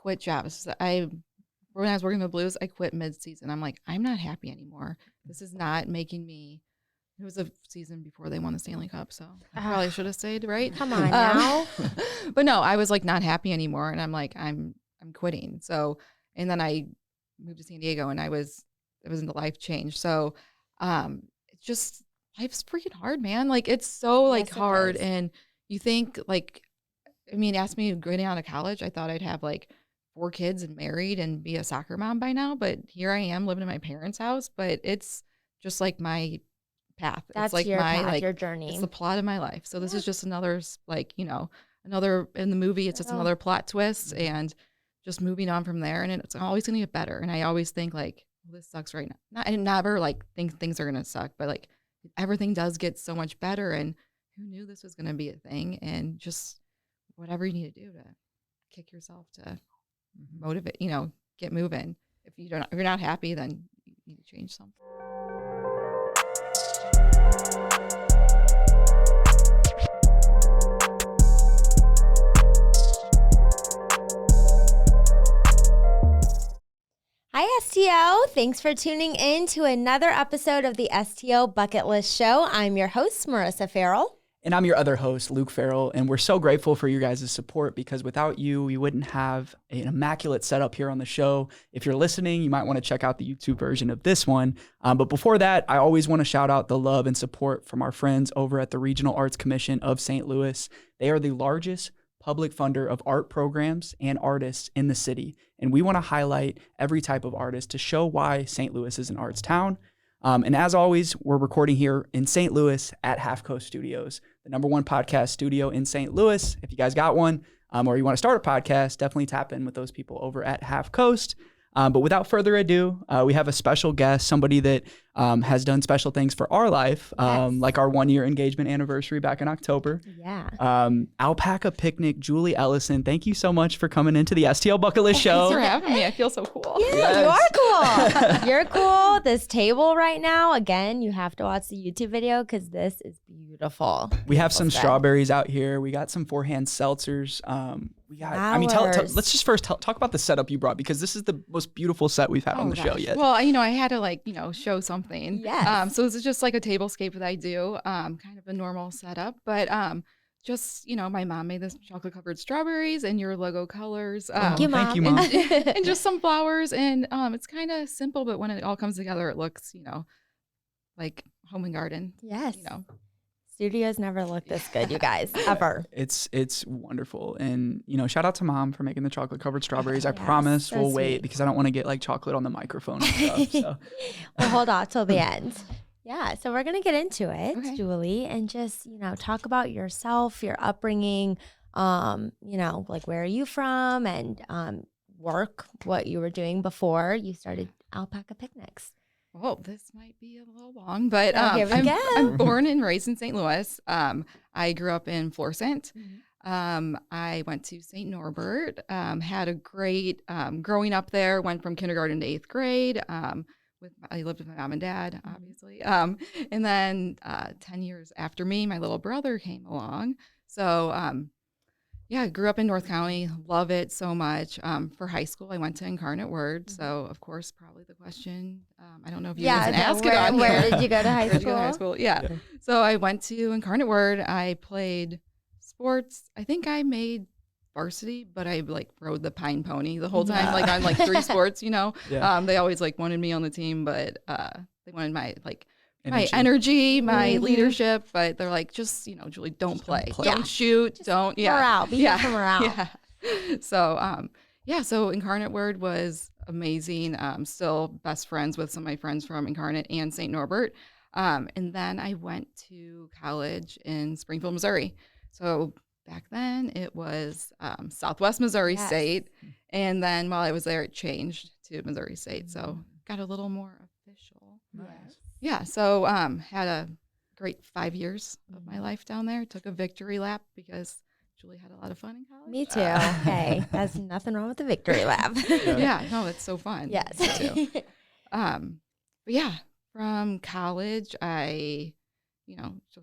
quit jobs. When I was working the Blues, I quit mid-season. I'm like, I'm not happy anymore. This is not making me. It was a season before they won the Stanley Cup, so I probably should have stayed, right? Come on now. But no, I was like not happy anymore, and I'm like, I'm quitting. So, and then I moved to San Diego, and it was in the life change. So, it's just life's freaking hard, man. Like it's so like hard, and you think like, I mean, ask me getting out of college, I thought I'd have like 4 kids and married and be a soccer mom by now, but here I am living in my parents' house. But it's just like my path. That's it's like your my path, like your journey. It's the plot of my life. So this is just another like, another in the movie. It's just another plot twist, and just moving on from there. And it's always going to get better. And I always think like, well, this sucks right now. I never like think things are going to suck, but like everything does get so much better. And who knew this was going to be a thing? And just whatever you need to do to kick yourself to motivate, get moving. If you're not happy, then you need to change something. Hi, STO. Thanks for tuning in to another episode of the STO Bucket List Show. I'm your host, Marissa Farrell. And I'm your other host, Luke Farrell, and we're so grateful for your guys' support because without you, we wouldn't have an immaculate setup here on the show. If you're listening, you might want to check out the YouTube version of this one. But before that, I always want to shout out the love and support from our friends over at the Regional Arts Commission of St. Louis. They are the largest public funder of art programs and artists in the city. And we want to highlight every type of artist to show why St. Louis is an arts town. And as always, we're recording here in St. Louis at Half Coast Studios, the #1 podcast studio in St. Louis. If you guys got one or you want to start a podcast, definitely tap in with those people over at Half Coast. But without further ado, we have a special guest, somebody that has done special things for our life, like our 1-year engagement anniversary back in October. Yeah. Alpaca Picnic, Julie Ellison, thank you so much for coming into the STL Bucket List Show. Thanks for having me. I feel so cool. Yeah, Yes. you are cool. You're cool. This table right now, again, you have to watch the YouTube video because this is beautiful. We have some set. strawberries out here. We got some forehand seltzers. We got. I mean, let's just first talk about the setup you brought because this is the most beautiful set we've had on the show yet. Well, I had to show something. Yes. So this is just like a tablescape that I do, kind of a normal setup, but just my mom made this chocolate covered strawberries and your logo colors. Thank you, Mom. And just some flowers, and it's kind of simple, but when it all comes together, it looks like home and garden. Yes. Studios never look this good, you guys, ever. It's wonderful. And, shout out to Mom for making the chocolate covered strawberries. I Yes, promise so we'll sweet. wait because I don't want to get like chocolate on the microphone and stuff. So. We'll hold on till the end. Yeah, so we're going to get into it, Okay. Julie, and just, talk about yourself, your upbringing, like where are you from and work, what you were doing before you started Alpaca Picnics. Well, this might be a little long, but Here we go. I'm born and raised in St. Louis. I grew up in Florissant. I went to St. Norbert, had a great growing up there, went from kindergarten to 8th grade. I lived with my mom and dad, obviously. And then 10 years after me, my little brother came along. So I grew up in North County, love it so much. For high school, I went to Incarnate Word. So, of course, probably the question, I don't know if you can ask it on where here. did you go to high Where'd you go to school? high school? Yeah. So I went to Incarnate Word. I played sports. I think I made varsity, but I rode the pine pony the whole time, on 3 sports, Yeah. They always wanted me on the team, but they wanted my my energy, my leadership, but they're like, just, Julie, don't play. Don't shoot. Don't. Morale. Be here for morale. Yeah. So, so Incarnate Word was amazing. Still best friends with some of my friends from Incarnate and St. Norbert. And then I went to college in Springfield, Missouri. So back then it was Southwest Missouri State. And then while I was there, it changed to Missouri State. So got a little more official. Nice. Yeah. So had a great 5 years of my life down there. Took a victory lap because Julie had a lot of fun in college. Me too. Hey, there's nothing wrong with the victory lap. Yeah. No, it's so fun. Yes. Me too. But yeah, from college, supposed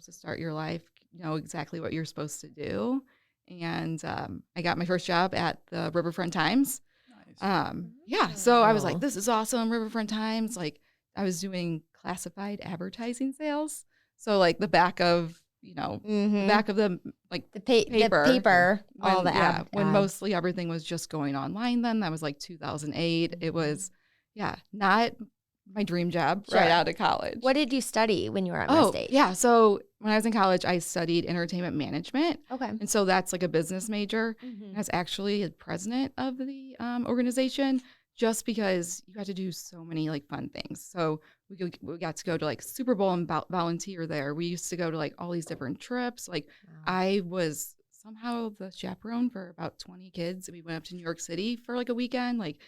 to start your life, know exactly what you're supposed to do. And I got my first job at the Riverfront Times. Yeah. So I was Wow. like, this is awesome. Riverfront Times. Like I was doing classified advertising sales. So like the back of, the back of the like the paper. paper, all when, the when ads. mostly everything was just going online then. That was like 2008. It was, not my dream job Sure. right out of college. What did you study when you were at Miss State? Yeah. So when I was in college, I studied entertainment management. Okay. And so that's like a business major. Mhm. I was actually the president of the organization just because you got to do so many like fun things. So we got to go to like Super Bowl and volunteer there. We used to go to like all these different trips. Like Wow. I was somehow the chaperone for about 20 kids. We went up to New York City for like a weekend, like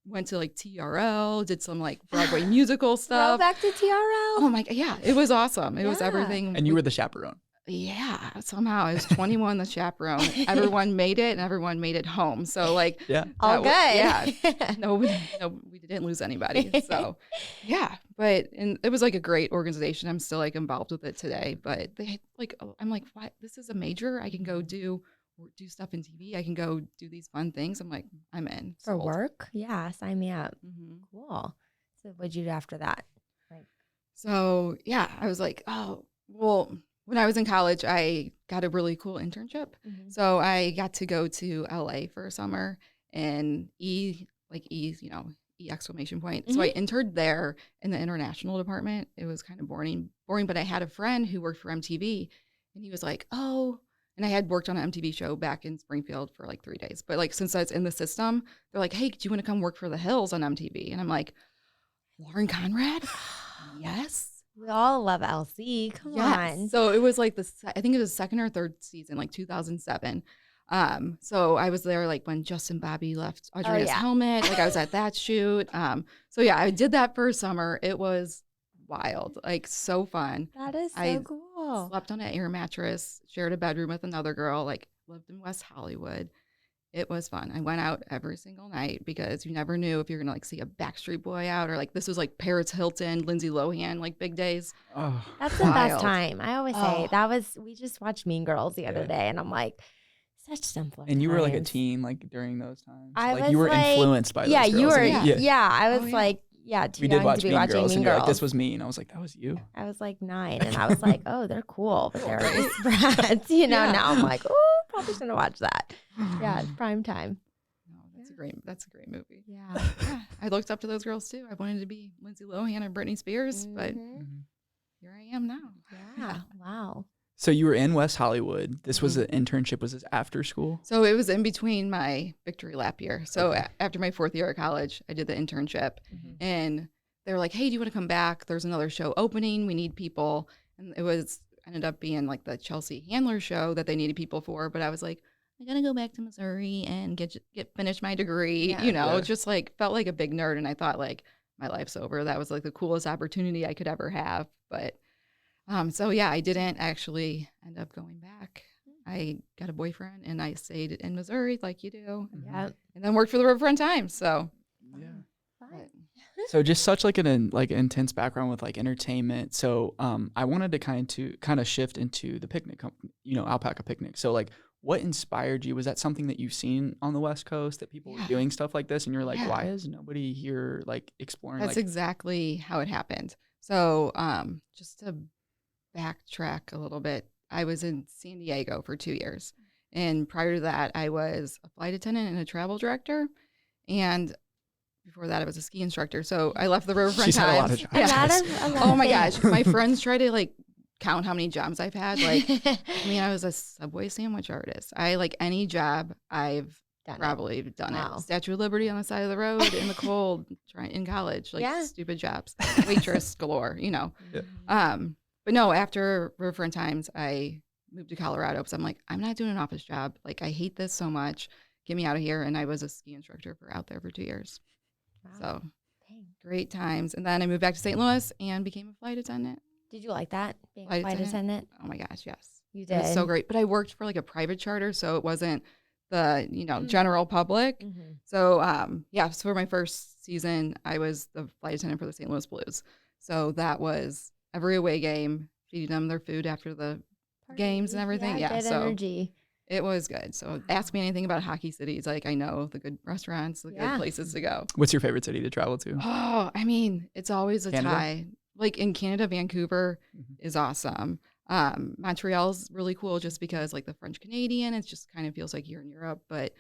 went to like TRL, did some like Broadway musical stuff. Back to TRL. Oh my God. Yeah. It was awesome. It was Yeah. everything. And you were the chaperone. Yeah, somehow I was 21, the chaperone. Everyone made it, and everyone made it home. So like, Yeah. All that good. yeah, no, we didn't lose anybody. So yeah, and it was like a great organization. I'm still like involved with it today. But they like, I'm like, what? This is a major. I can go do stuff in TV. I can go do these fun things. I'm like, I'm in For sold. work? Yeah, sign me up. Mhm. Cool. So what'd you do after that? So yeah, I was like, oh well. When I was in college, I got a really cool internship. Mhm. So I got to go to LA for a summer and E exclamation point. So I interned there in the international department. It was kind of boring, but I had a friend who worked for MTV and he was like, oh, and I had worked on an MTV show back in Springfield for like 3 days. But like, since that's in the system, they're like, hey, do you want to come work for The Hills on MTV? And I'm like, Lauren Conrad? Yes. We all love LC. Come on. So it was like I think it was second or third season, like 2007. So I was there like when Justin Bobby left Audrina's helmet. Like I was at that shoot. So yeah, I did that for a summer. It was wild, like so fun. That is so I cool. Slept on an air mattress, shared a bedroom with another girl, like lived in West Hollywood. It was fun. I went out every single night because you never knew if you're gonna like see a Backstreet Boy out or like this was like Paris Hilton, Lindsay Lohan, like big days. Oh, That's the best wild. time. I always say we just watched Mean Girls the other day and I'm like, such simpler and you were like a times. teen, like during those times. I like was you were like- influenced by those Yeah, girls. you were. And Yeah, I was Oh, yeah. like, too we did young watch to be Mean watching Girls, Mean and you're Girls. like, this was me, and I was like, that was you. I was like 9 and I was like, oh, they're cool, but they're just brats, Now I'm like, oh, probably shouldn't watch that. Yeah, it's prime time. No, that's a great movie. Yeah. Yeah, I looked up to those girls too. I wanted to be Lindsay Lohan or Britney Spears, but Mhm. here I am now. Yeah. Wow. So you were in West Hollywood. This was an internship. Was this after school? So it was in between my victory lap year. So Okay. after my 4th year at college, I did the internship, and they were like, "Hey, do you want to come back? There's another show opening. We need people." And ended up being like the Chelsea Handler show that they needed people for. But I was like, I gotta go back to Missouri and finish my degree. Yeah. Yeah. Just like felt like a big nerd, and I thought like my life's over. That was like the coolest opportunity I could ever have. But so yeah, I didn't actually end up going back. I got a boyfriend and I stayed in Missouri like you do, Yeah. and then worked for the Riverfront Times. So Yeah. Fun. So just such like an intense background with like entertainment. So I wanted to kind of shift into the picnic company, Alpaca Picnic. So like, what inspired you? Was that something that you've seen on the West Coast that people were doing stuff like this, and you're like, Yeah. why is nobody here like exploring? that's like, exactly how it happened. So just to backtrack a little bit, I was in San Diego for 2 years, and prior to that, I was a flight attendant and a travel director, and before that, I was a ski instructor. So I left the Riverfront She's had a lot of Times. jobs. A lot Oh of my things. gosh, my friends try to like count how many jobs I've had. Like, I was a Subway sandwich artist. Any job I've Done it. probably done Wow. it. Statue of Liberty on the side of the road in the cold, in college, like Yeah. stupid jobs, waitress galore, Yeah. But no, after Riverfront Times, I moved to Colorado because I'm like, I'm not doing an office job. Like, I hate this so much. Get me out of here. And I was a ski instructor out there for 2 years. Wow. So Dang. great times. And then I moved back to St. Louis and became a flight attendant. Did you like that, being a Flight flight attendant? attendant? Oh my gosh, yes. You It did. was so great. But I worked for like a private charter, so it wasn't the, general public. Mhm. So, so for my first season, I was the flight attendant for the St. Louis Blues. So that was every away game, feeding them their food after the games and everything. Yeah, good so energy. It was good. So ask me anything about hockey cities. Like I know the good restaurants, the good places to go. What's your favorite city to travel to? Oh, I mean, it's always a Canada? tie. Like in Canada, Vancouver is awesome. Montreal's really cool just because like the French Canadian, it just kind of feels like you're in Europe. But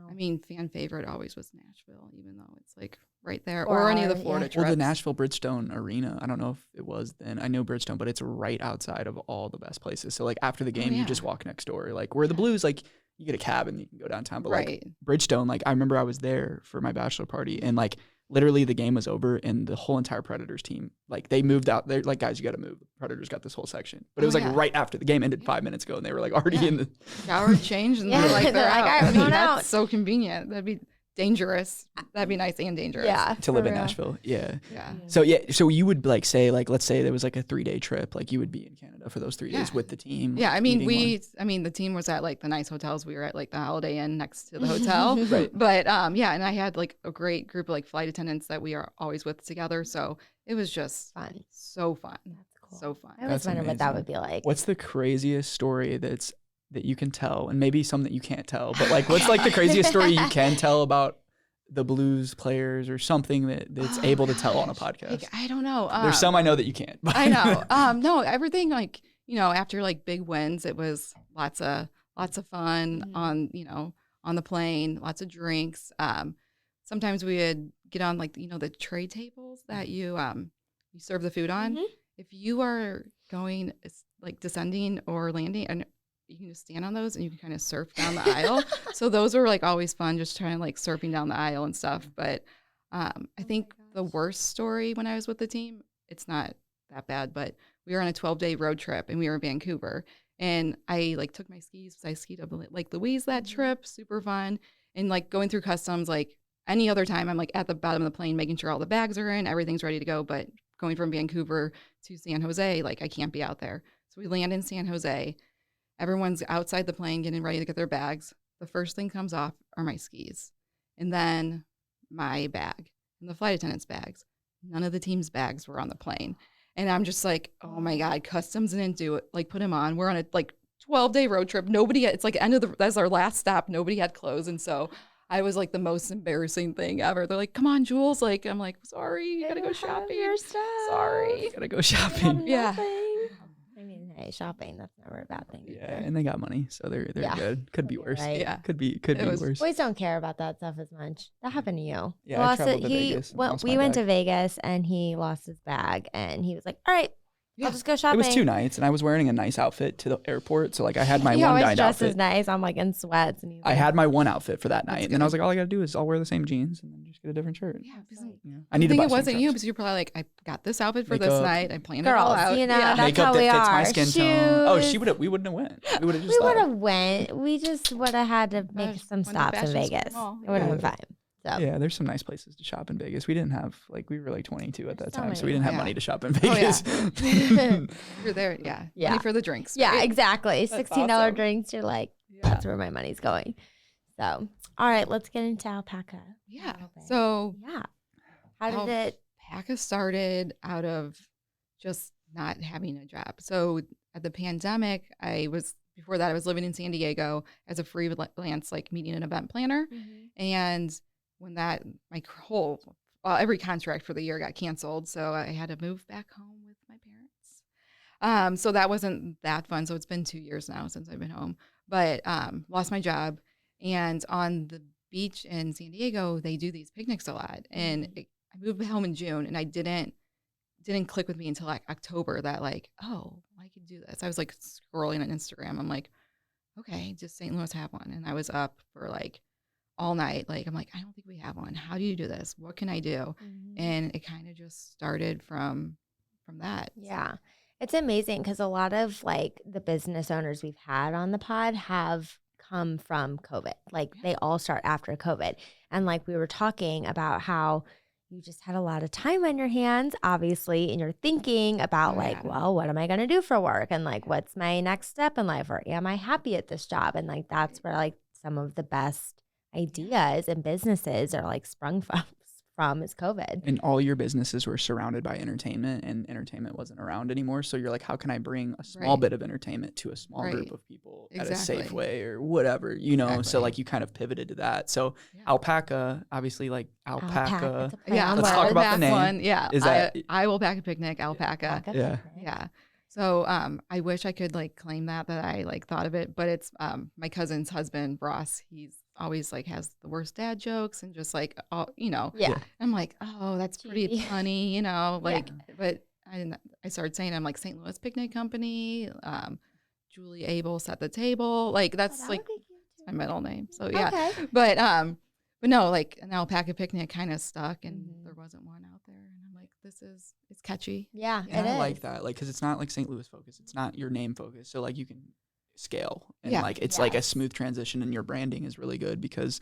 I mean, fan favorite always was Nashville, even though it's like right there, or any of the Florida trips. Well, the Nashville Bridgestone Arena, I don't know if it was then. I know Bridgestone, but it's right outside of all the best places. So like after the game, you just walk next door. Like where the Blues, like you get a cab and you can go downtown. But like Bridgestone, like I remember I was there for my bachelor party and like literally the game was over and the whole entire Predators team, like they moved out. They're like, guys, you got to move. The Predators got this whole section. But it was like right after the game ended 5 minutes ago and they were like already in the shower change and they're like, all right, we're going out. That's so convenient. That'd be dangerous. That'd be nice and dangerous. Yeah. To live in Nashville. Yeah. So so you would like say like, let's say there was like a 3-day trip, like you would be in Canada for those 3 days with the team. Yeah. I mean, the team was at like the nice hotels. We were at like the Holiday Inn next to the hotel. But and I had like a great group of like flight attendants that we are always with together. So it was just fun. So fun. That's cool. So fun. I always wonder what that would be like. What's the craziest story that you can tell, and maybe some that you can't tell, but like what's like the craziest story you can tell about the Blues players or something that's able to tell on a podcast? Like, I don't know. There's some I know that you can't. But. I know. No, everything like, after like big wins, it was lots of fun on the plane, lots of drinks. Sometimes we would get on like, the tray tables that you serve the food on. If you are going like descending or landing, and you can just stand on those and you can kind of surf down the aisle. So those were like always fun, just trying to like surfing down the aisle and stuff. But I think the worst story when I was with the team, it's not that bad, but we were on a 12-day road trip and we were in Vancouver. And I like took my skis. I skied up like Louise that trip, super fun. And like going through customs, like any other time, I'm like at the bottom of the plane, making sure all the bags are in, everything's ready to go. But going from Vancouver to San Jose, like I can't be out there. So we land in San Jose. Everyone's outside the plane getting ready to get their bags. The first thing comes off are my skis. And then my bag and the flight attendant's bags. None of the team's bags were on the plane. And I'm just like, oh my God, customs didn't do it. Like put them on. We're on a like 12-day road trip. It's like that's our last stop. Nobody had clothes. And so I was like the most embarrassing thing ever. They're like, come on, Jules. Like, I'm like, sorry, you gotta go shopping. Your stuff. Sorry. Gotta go shopping. Yeah. I mean, hey, shopping, that's never a bad thing. Yeah, and they got money, so they're good. Could be worse. Right. Yeah. Could be worse. Boys don't care about that stuff as much. That happened to you. Yeah, I traveled to Vegas. We went to Vegas and he lost his bag and he was like, all right, I'll just go shopping. It was 2 nights and I was wearing a nice outfit to the airport. So like I had my one night outfit. He always dresses nice. I'm like in sweats. And I had my one outfit for that night. And then I was like, all I got to do is I'll wear the same jeans and then just get a different shirt. Yeah. I need to buy it wasn't you because you're probably like, I got this outfit for this night. I planned it all out. That's makeup how we that fits are. my skin tone. Oh, we wouldn't have went. We would have just went. We just would have had to make some stops in Vegas. It would have been fine. So. Yeah, there's some nice places to shop in Vegas. We didn't have we were like 22 at that time, so we didn't have money to shop in Vegas. You're there, money for the drinks. Yeah, right? exactly. $16 drinks. You're like, that's where my money's going. So, all right, let's get into Alpaca. Yeah. So, how did it? Alpaca started out of just not having a job. So, at the pandemic, before that, I was living in San Diego as a freelance, like meeting and event planner. And when my whole every contract for the year got canceled, so I had to move back home with my parents. So that wasn't that fun. So it's been 2 years now since I've been home, but lost my job. And on the beach in San Diego, they do these picnics a lot. And I moved home in June, and I didn't click with me until like October that like, oh, I could do this. I was like scrolling on Instagram. I'm like, okay, does St. Louis have one? And I was up for like all night. Like, I'm like, I don't think we have one. How do you do this? What can I do? And it kind of just started from that. Yeah. It's amazing because a lot of like the business owners we've had on the pod have come from COVID. Like they all start after COVID. And like we were talking about how you just had a lot of time on your hands, obviously, and you're thinking about well, what am I going to do for work? And like, what's my next step in life? Or am I happy at this job? And like, that's where like some of the best ideas and businesses are like sprung from is COVID. And all your businesses were surrounded by entertainment, and entertainment wasn't around anymore. So you're like, how can I bring a small bit of entertainment to a small group of people at a safe way or whatever, you know? So like you kind of pivoted to that. So Alpaca, obviously like alpaca. Yeah. Let's talk about the name. One. Yeah. Is that I will pack a picnic, alpaca. Yeah. Yeah. So I wish I could like claim that I like thought of it, but it's my cousin's husband, Ross. He's always like has the worst dad jokes and just like, all, you know. Yeah. I'm like, oh, that's pretty funny, you know, like, but I started saying I'm like St. Louis Picnic Company. Julie Abel set the table. Like that's like my middle name. So yeah. But no, like an alpaca picnic kind of stuck, and there wasn't one out there. And I'm like, it's catchy. Yeah, and I like that, like, because it's not like St. Louis focused. It's not your name focused. So like you can scale, and like it's like a smooth transition, and your branding is really good because,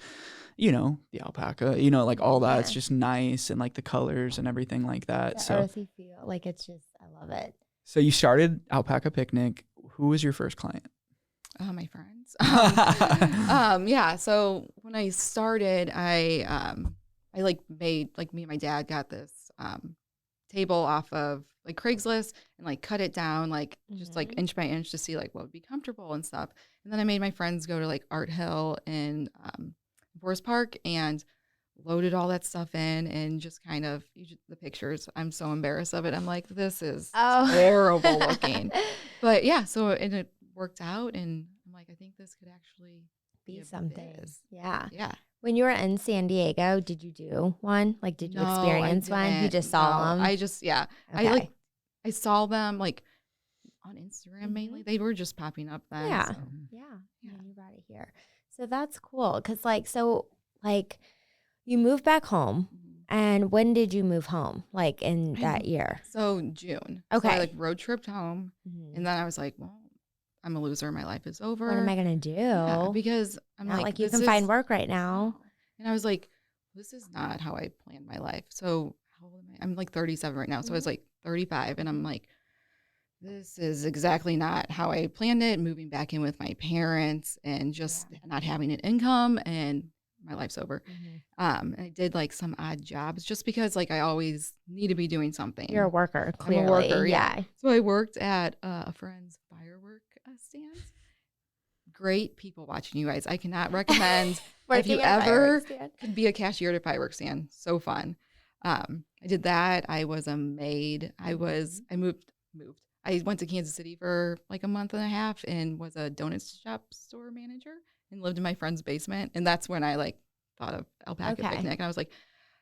you know, the alpaca, you know, like all that. It's just nice, and like the colors and everything like that. The so earthy feel, like it's just, I love it. So you started Alpaca Picnic. Who was your first client? My friends. Yeah. So when I started, I like made, like, me and my dad got this table off of like Craigslist and like cut it down like just like inch by inch to see like what would be comfortable and stuff. And then I made my friends go to like Art Hill in Forest Park and loaded all that stuff in, and just kind of the pictures. I'm so embarrassed of it. I'm like, this is terrible looking. But yeah, so it worked out, and I'm like, I think this could actually be something. Yeah. When you were in San Diego, did you do one? Like, did you experience one? You just saw them? I just, I saw them like on Instagram mainly. They were just popping up then. Yeah. So. Yeah. You brought it here. So that's cool. Cause like you moved back home, and when did you move home? Like in that year? So June. Okay. So I like road tripped home, and then I was like, well, I'm a loser. My life is over. What am I gonna do? Yeah, because I'm not like you can find work right now. And I was like, this is not how I planned my life. So how old am I? I'm like 37 right now. So I was like 35, and I'm like, this is exactly not how I planned it. Moving back in with my parents and just not having an income, and my life's over. And I did like some odd jobs just because like I always need to be doing something. You're a worker, clearly. I'm a worker, yeah. So I worked at a friend's firework stand. Great people watching, you guys. I cannot recommend if you ever could be a cashier at a fireworks stand. So fun. I did that. I was a maid. I moved. I went to Kansas City for like a month and a half and was a donut shop store manager and lived in my friend's basement. And that's when I like thought of Alpaca Picnic. And I was like,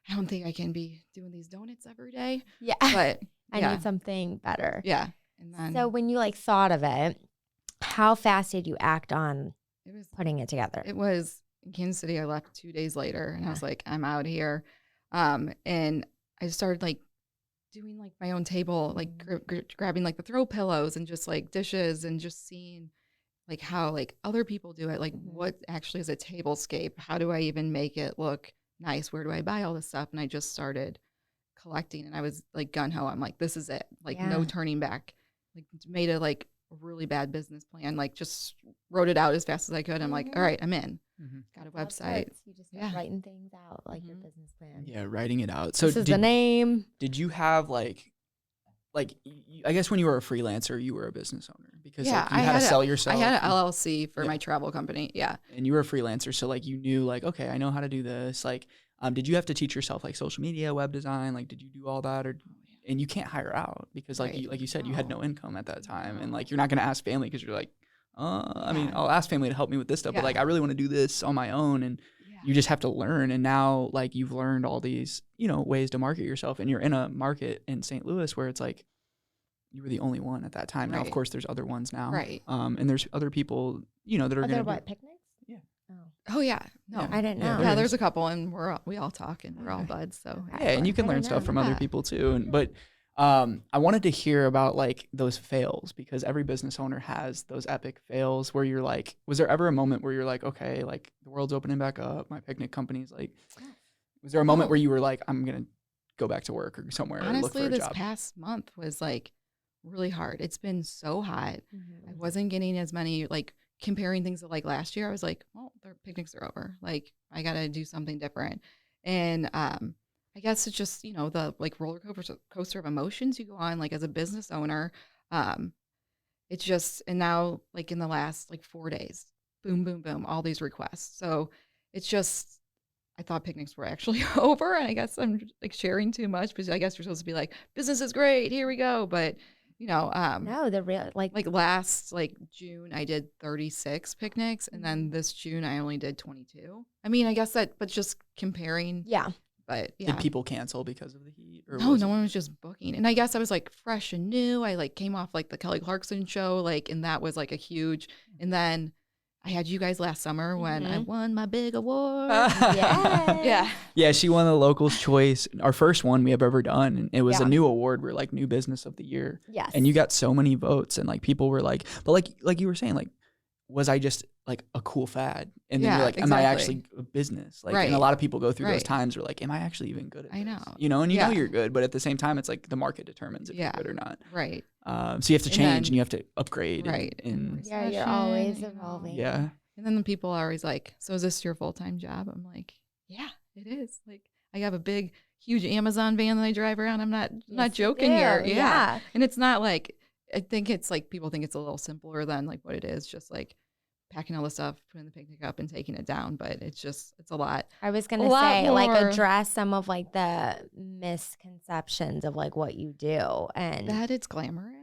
I don't think I can be doing these donuts every day. Yeah. But I need something better. Yeah. And then, so when you like thought of it, how fast did you act on putting it together? It was in Kansas City. I left 2 days later, and I was like, I'm out here. And I started like doing like my own table, like grabbing like the throw pillows and just like dishes, and just seeing like how like other people do it. Like what actually is a tablescape? How do I even make it look nice? Where do I buy all this stuff? And I just started collecting, and I was like gun ho. I'm like, this is it. Like no turning back. Like made a like a really bad business plan. Like just wrote it out as fast as I could. I'm like, all right, I'm in. Got a website. You just start writing things out, like your business plan. Yeah, writing it out. So this is the name. Did you have like I guess when you were a freelancer, you were a business owner because like, you had to sell yourself. I had an LLC for my travel company. Yeah. And you were a freelancer, so like you knew like, okay, I know how to do this. Like, did you have to teach yourself like social media, web design? Like, did you do all that, or? And you can't hire out because like you said, you had no income at that time, and like you're not gonna ask family because you're like, I mean, I'll ask family to help me with this stuff, but like I really want to do this on my own, and you just have to learn. And now like you've learned all these ways to market yourself, and you're in a market in St. Louis where it's like you were the only one at that time. Now of course there's other ones now, and there's other people that are gonna what picnics. Oh yeah, no, I didn't know. Yeah, there's a couple, and we all talk, and we're all buds. So and you can learn stuff from other people too. But I wanted to hear about like those fails, because every business owner has those epic fails where you're like, was there ever a moment where you're like, okay, like the world's opening back up, my picnic company's like, was there a moment where you were like, I'm gonna go back to work or somewhere? Honestly, or look for a this job? past month was like really hard. It's been so hot. I wasn't getting as many like. Comparing things to like last year, I was like, well, their picnics are over. Like I got to do something different. And I I guess it's just, the like coaster of emotions you go on like as a business owner. Um, it's just, and now like in the last like 4 days, boom, boom, boom, all these requests. So it's just, I thought picnics were actually over, and I guess I'm like sharing too much because I guess you're supposed to be like, business is great, here we go. But No, the real like last like June I did 36 picnics, and then this June I only did 22. I mean, I guess but just comparing. yeah. But Did yeah. people cancel because of the heat? Or No, was no it- one was just booking. And I guess I was like fresh and new. I like came off like the Kelly Clarkson show, like, and that was like a huge, and then I had you guys last summer when I won my big award. Yeah. Yeah. Yeah, she won the Locals Choice, our first one we have ever done. And it was Yeah. a new award. We're like new business of the year. Yes. And you got so many votes, and like people were like, but like you were saying, like, was I just like a cool fad? And then Yeah, you're like, am I exactly. actually a business? Like, Right. and a lot of people go through those Right. times where like, am I actually even good at this? I know. And you know Yeah. you're good, but at the same time, it's like the market determines if Yeah. you're good or not. Right. So you have to And change then- and you have to upgrade. Right. And Yeah, you're Recession, always you know. evolving. yeah. And then the people are always like, so is this your full-time job? I'm like, yeah, it is. Like, I have a big, huge Amazon van that I drive around. I'm not Yes, you joking here. do. Yeah. And it's not like, I think it's like people think it's a little simpler than like what it is, just like packing all the stuff, putting the picnic up and taking it down. But it's a lot. I was going A to lot say, like, more- address some of like the misconceptions of like what you do. And That it's glamorous,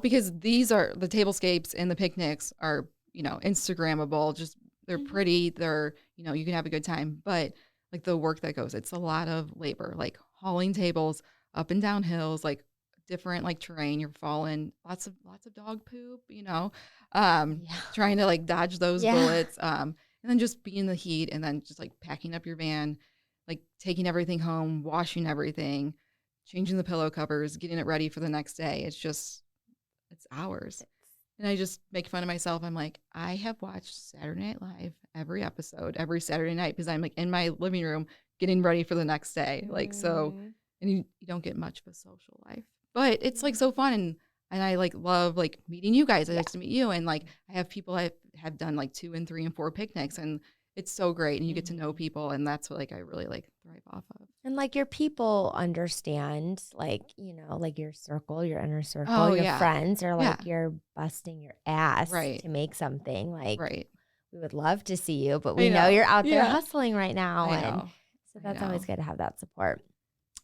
because these are the tablescapes and the picnics are, Instagrammable. Just they're Mhm. pretty. They're, you can have a good time. But like the work that goes, it's a lot of labor, like hauling tables up and down hills, like different like terrain. You're falling, lots of dog poop, Yeah. trying to like dodge those Yeah. bullets. And then just being in the heat, and then just like packing up your van, like taking everything home, washing everything, changing the pillow covers, getting it ready for the next day. It's hours. And I just make fun of myself. I'm like, I have watched Saturday Night Live every episode, every Saturday night, because I'm like in my living room getting ready for the next day. Like, so, Mhm. and you don't get much of a social life, but it's like so fun. And I like love like meeting you guys. I like to meet you. And like, I have people I have done like 2 and 3 and 4 picnics, and it's so great. And you get to know people. And that's what like I really like thrive off of. And like your people understand, like, like your circle, your inner circle, Oh, your yeah. friends are like, Yeah. you're busting your ass Right. to make something. Like, Right. we would love to see you, but I we know know. you're out there Yeah. hustling right now. I And know. so I that's always know. good to have that support.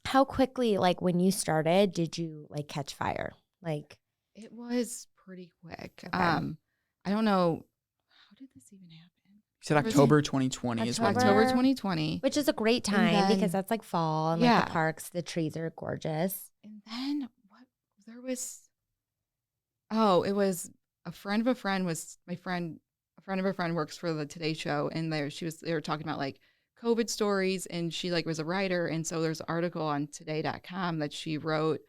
How quickly, like when you started, did you like catch fire? Like, It was pretty quick. Okay. I don't know. How did this even happen? You said October 2020 is when October October 2020. which is a great time then- because that's like fall and like Yeah. the parks, the trees are gorgeous. And then it was a friend of a friend was my friend. A friend of a friend works for the Today Show, and they were talking about like COVID stories, and she like was a writer, and so there's an article on today.com that she wrote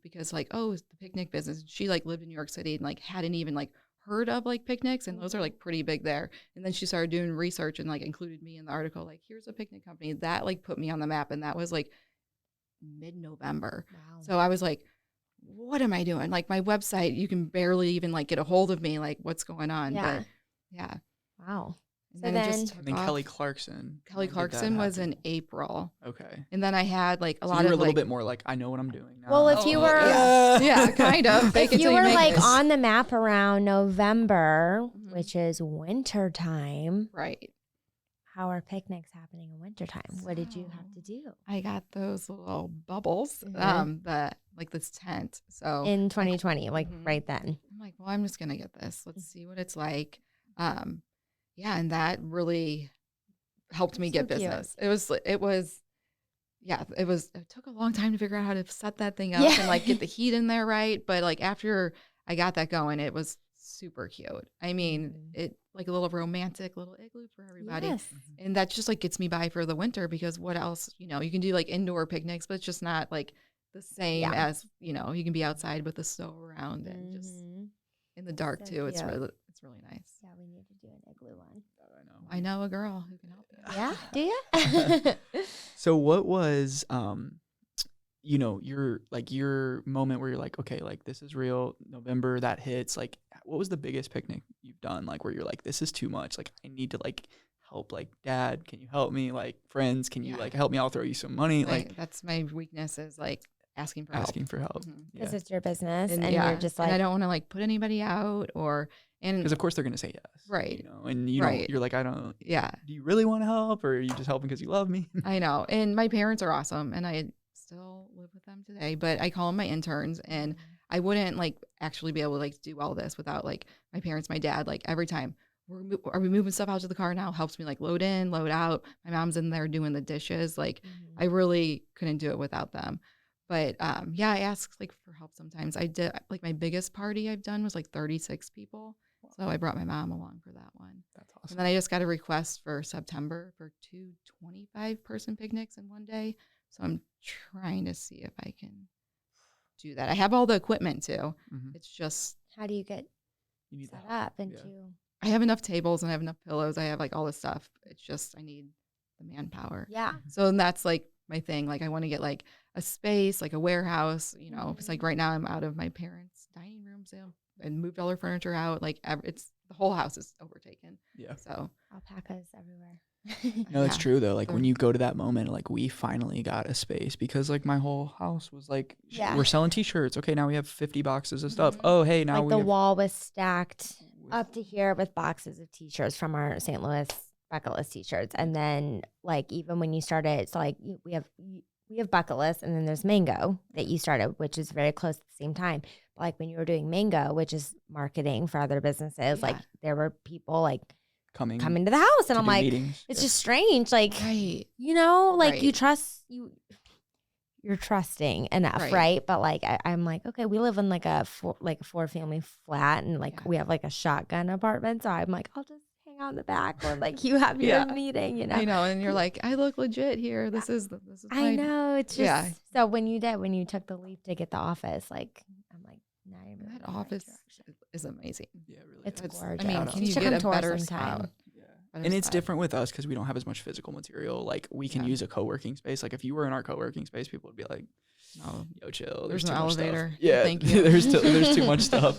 because like, oh, it's the picnic business. She like lived in New York City and like hadn't even like heard of like picnics, and those are like pretty big there. And then she started doing research and like included me in the article, like, here's a picnic company that like put me on the map. And that was like mid-November. Wow. So I was like, what am I doing? Like my website, you can barely even like get a hold of me, like what's going on. Yeah. But yeah. Wow. And So it then- just took And then off. Kelly Clarkson. Kelly When did that Clarkson was in happen? April. Okay. And then I had like a So lot you were of a little like, bit more like, I know what I'm doing now. Well, if you were- yeah, kind of. Fake If it you till were make like it. on the map around November, Mhm. which is winter time, Right. how are picnics happening in wintertime? What did you have to do I got those little bubbles, Mhm. like this tent. So in 2020, like Mhm. right then? I'm like, well, I'm just gonna get this. Let's see what it's like. Yeah, and that really helped me So get cute. business. It took a long time to figure out how to set that thing up Yeah. and like get the heat in there right. But like after I got that going, it was super cute. I mean, Mhm. it like a little romantic little igloo for everybody. Yes. And that just like gets me by for the winter, because what else, you can do like indoor picnics, but it's just not like the same Yeah. as, you can be outside with the snow around and just Mhm. in the dark So too. It's cute. really nice. Yeah, we need to do an igloo one. I know. I know a girl who can help you. Yeah, do you? So what was your moment where you're like, okay, like this is real, November that hits, like what was the biggest picnic you've done, like where you're like, this is too much, like I need to like help? Like, Dad, can you help me? Like, friends, can you Yeah. like help me? I'll throw you some money. Like, That's my weakness is like asking for asking for help. Mhm. Because Yeah. it's your business and yeah, you're just and I like, don't want to like put anybody out and Because of course they're gonna say yes. Right. You know, and you Right. don't. You're like, I don't. yeah, Do you really want to help, or are you just helping because you love me? I know. And my parents are awesome, and I still live with them today. But I call them my interns, and I wouldn't like actually be able to like do all this without like my parents, my dad. Like every time are we moving stuff out to the car now? Helps me like load in, load out. My mom's in there doing the dishes. Like I really couldn't do it without them. But yeah, I ask like for help sometimes. I did like my biggest party I've done was like 36 people. So I brought my mom along for that one. That's And awesome. then I just got a request for September for 2 25-person picnics in one day. So I'm trying to see if I can do that. I have all the equipment too. Mhm. It's just how do you get You need set that. up into? I have enough tables and I have enough pillows. I have like all this stuff. It's just I need the manpower. Yeah. So that's like my thing. Like I want to get like a space, like a warehouse, you know, because like right now I'm out of my parents' dining room, so and moved all their furniture out. Like it's the whole house is overtaken. Yeah. So Alpacas everywhere. No, it's yeah. true though. Like They're- when you go to that moment, like we finally got a space because like my whole house was like, Yeah. we're selling T-shirts. Okay, now we have 50 boxes of stuff. Mhm. Oh, hey, now Like we the have wall was stacked with- up to here with boxes of t-shirts from our St. Louis bucket list t-shirts. And then like even when you started, it's like we have bucket list and then there's Mango that you started, which is very close at the same time. But like when you were doing Mango, which is marketing for other businesses, like Yeah. there were people like coming coming to the house and to I'm do like, meetings. it's Yeah. just strange. Like, right. you know, like you Right. trust you're trusting enough, Right. right? But like I'm like, okay, we live in like a four family flat and like Yeah. we have like a shotgun apartment. So I'm like, I'll just hang out in the back when like you have your Yeah. meeting, you know. I know, and you're like, I look legit here. This is I my know. It's just Yeah. so when you took the leap to get the office, like I'm like, now you're moving that in the right office direction. is amazing. Yeah, really. It's is. gorgeous. I mean, Shout can out. you should get come a tour better sometime. spot? Yeah. Better And it's spot. different with us because we don't have as much physical material. Like we can Yeah. use a co-working space. Like if you were in our co-working space, people would be like, No, "Yo, chill. There's There's no too much stuff." elevator. No, Yeah, thank you. there's too much stuff.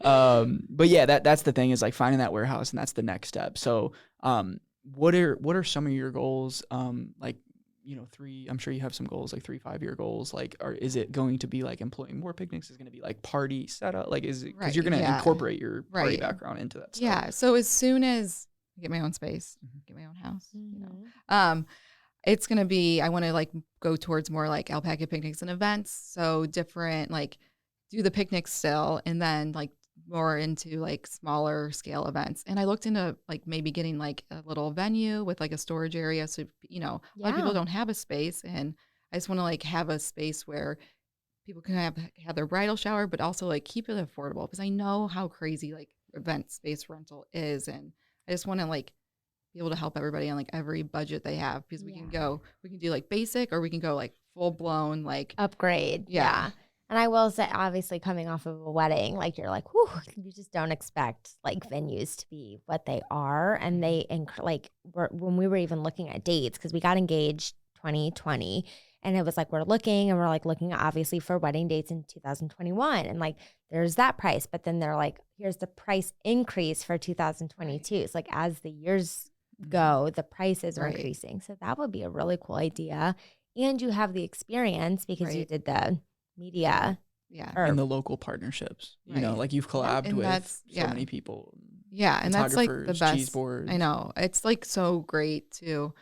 But yeah, that's the thing is like finding that warehouse, and that's the next step. So, what are some of your goals? Like, you know, I'm sure you have some goals, like 3-5-year goals. Like, is it going to be like employing more picnics? Is it going to be like party setup? Like, is it because Right, you're going to yeah. incorporate your party Right. background into that stuff? Yeah. So as soon as I get my own space, Mhm. get my own house, you know, Mhm. it's gonna be. I want to like go towards more like alpaca picnics and events. So different, like do the picnics still, and then like more into like smaller scale events. And I looked into like maybe getting like a little venue with like a storage area. So you know, a lot of people Yeah. don't have a space, and I just want to like have a space where people can have their bridal shower, but also like keep it affordable because I know how crazy like event space rental is, and I just want to like be able to help everybody on like every budget they have because we can do like basic or we can go like full blown like Upgrade. Yeah. Yeah. And I will say, obviously, coming off of a wedding, like you're like, whew, you just don't expect like venues to be what they are. And when we were even looking at dates, because we got engaged 2020, and it was like we're looking obviously for wedding dates in 2021, and like there's that price, but then they're like, here's the price increase for 2022. It's like as the years go, the prices are Right. increasing. So that would be a really cool idea, and you have the experience because you Right. did the media. yeah. And the local partnerships, you know, Right. like you've collabed And with that's- so yeah. many people. Yeah, and that's like the photographers, best. cheese boards. I know. It's like so great to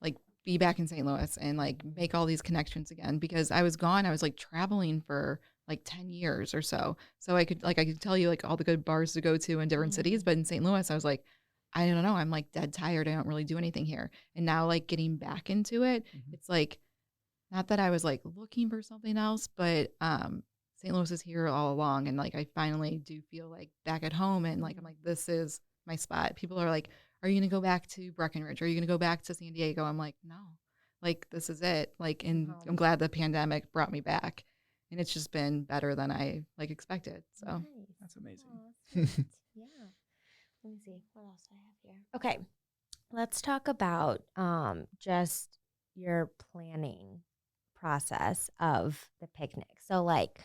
like be back in St. Louis and like make all these connections again because I was gone. I was like traveling for like 10 years or so. So I could tell you like all the good bars to go to in different cities, but in St. Louis I was like I don't know, I'm like dead tired. I don't really do anything here. And now like getting back into it, Mhm. it's like not that I was like looking for something else, but St. Louis is here all along, and like I finally do feel like back at home, and like I'm like this is my spot. People are like, "Are you gonna go back to Breckenridge? Are you gonna go back to San Diego?" I'm like, "No, like this is it." Like, and Home. I'm glad the pandemic brought me back, and it's just been better than I like expected. So Nice. That's amazing. Aw, sweet. Yeah. Let me see. What else do I have here? Okay. Let's talk about just your planning process of the picnic. So like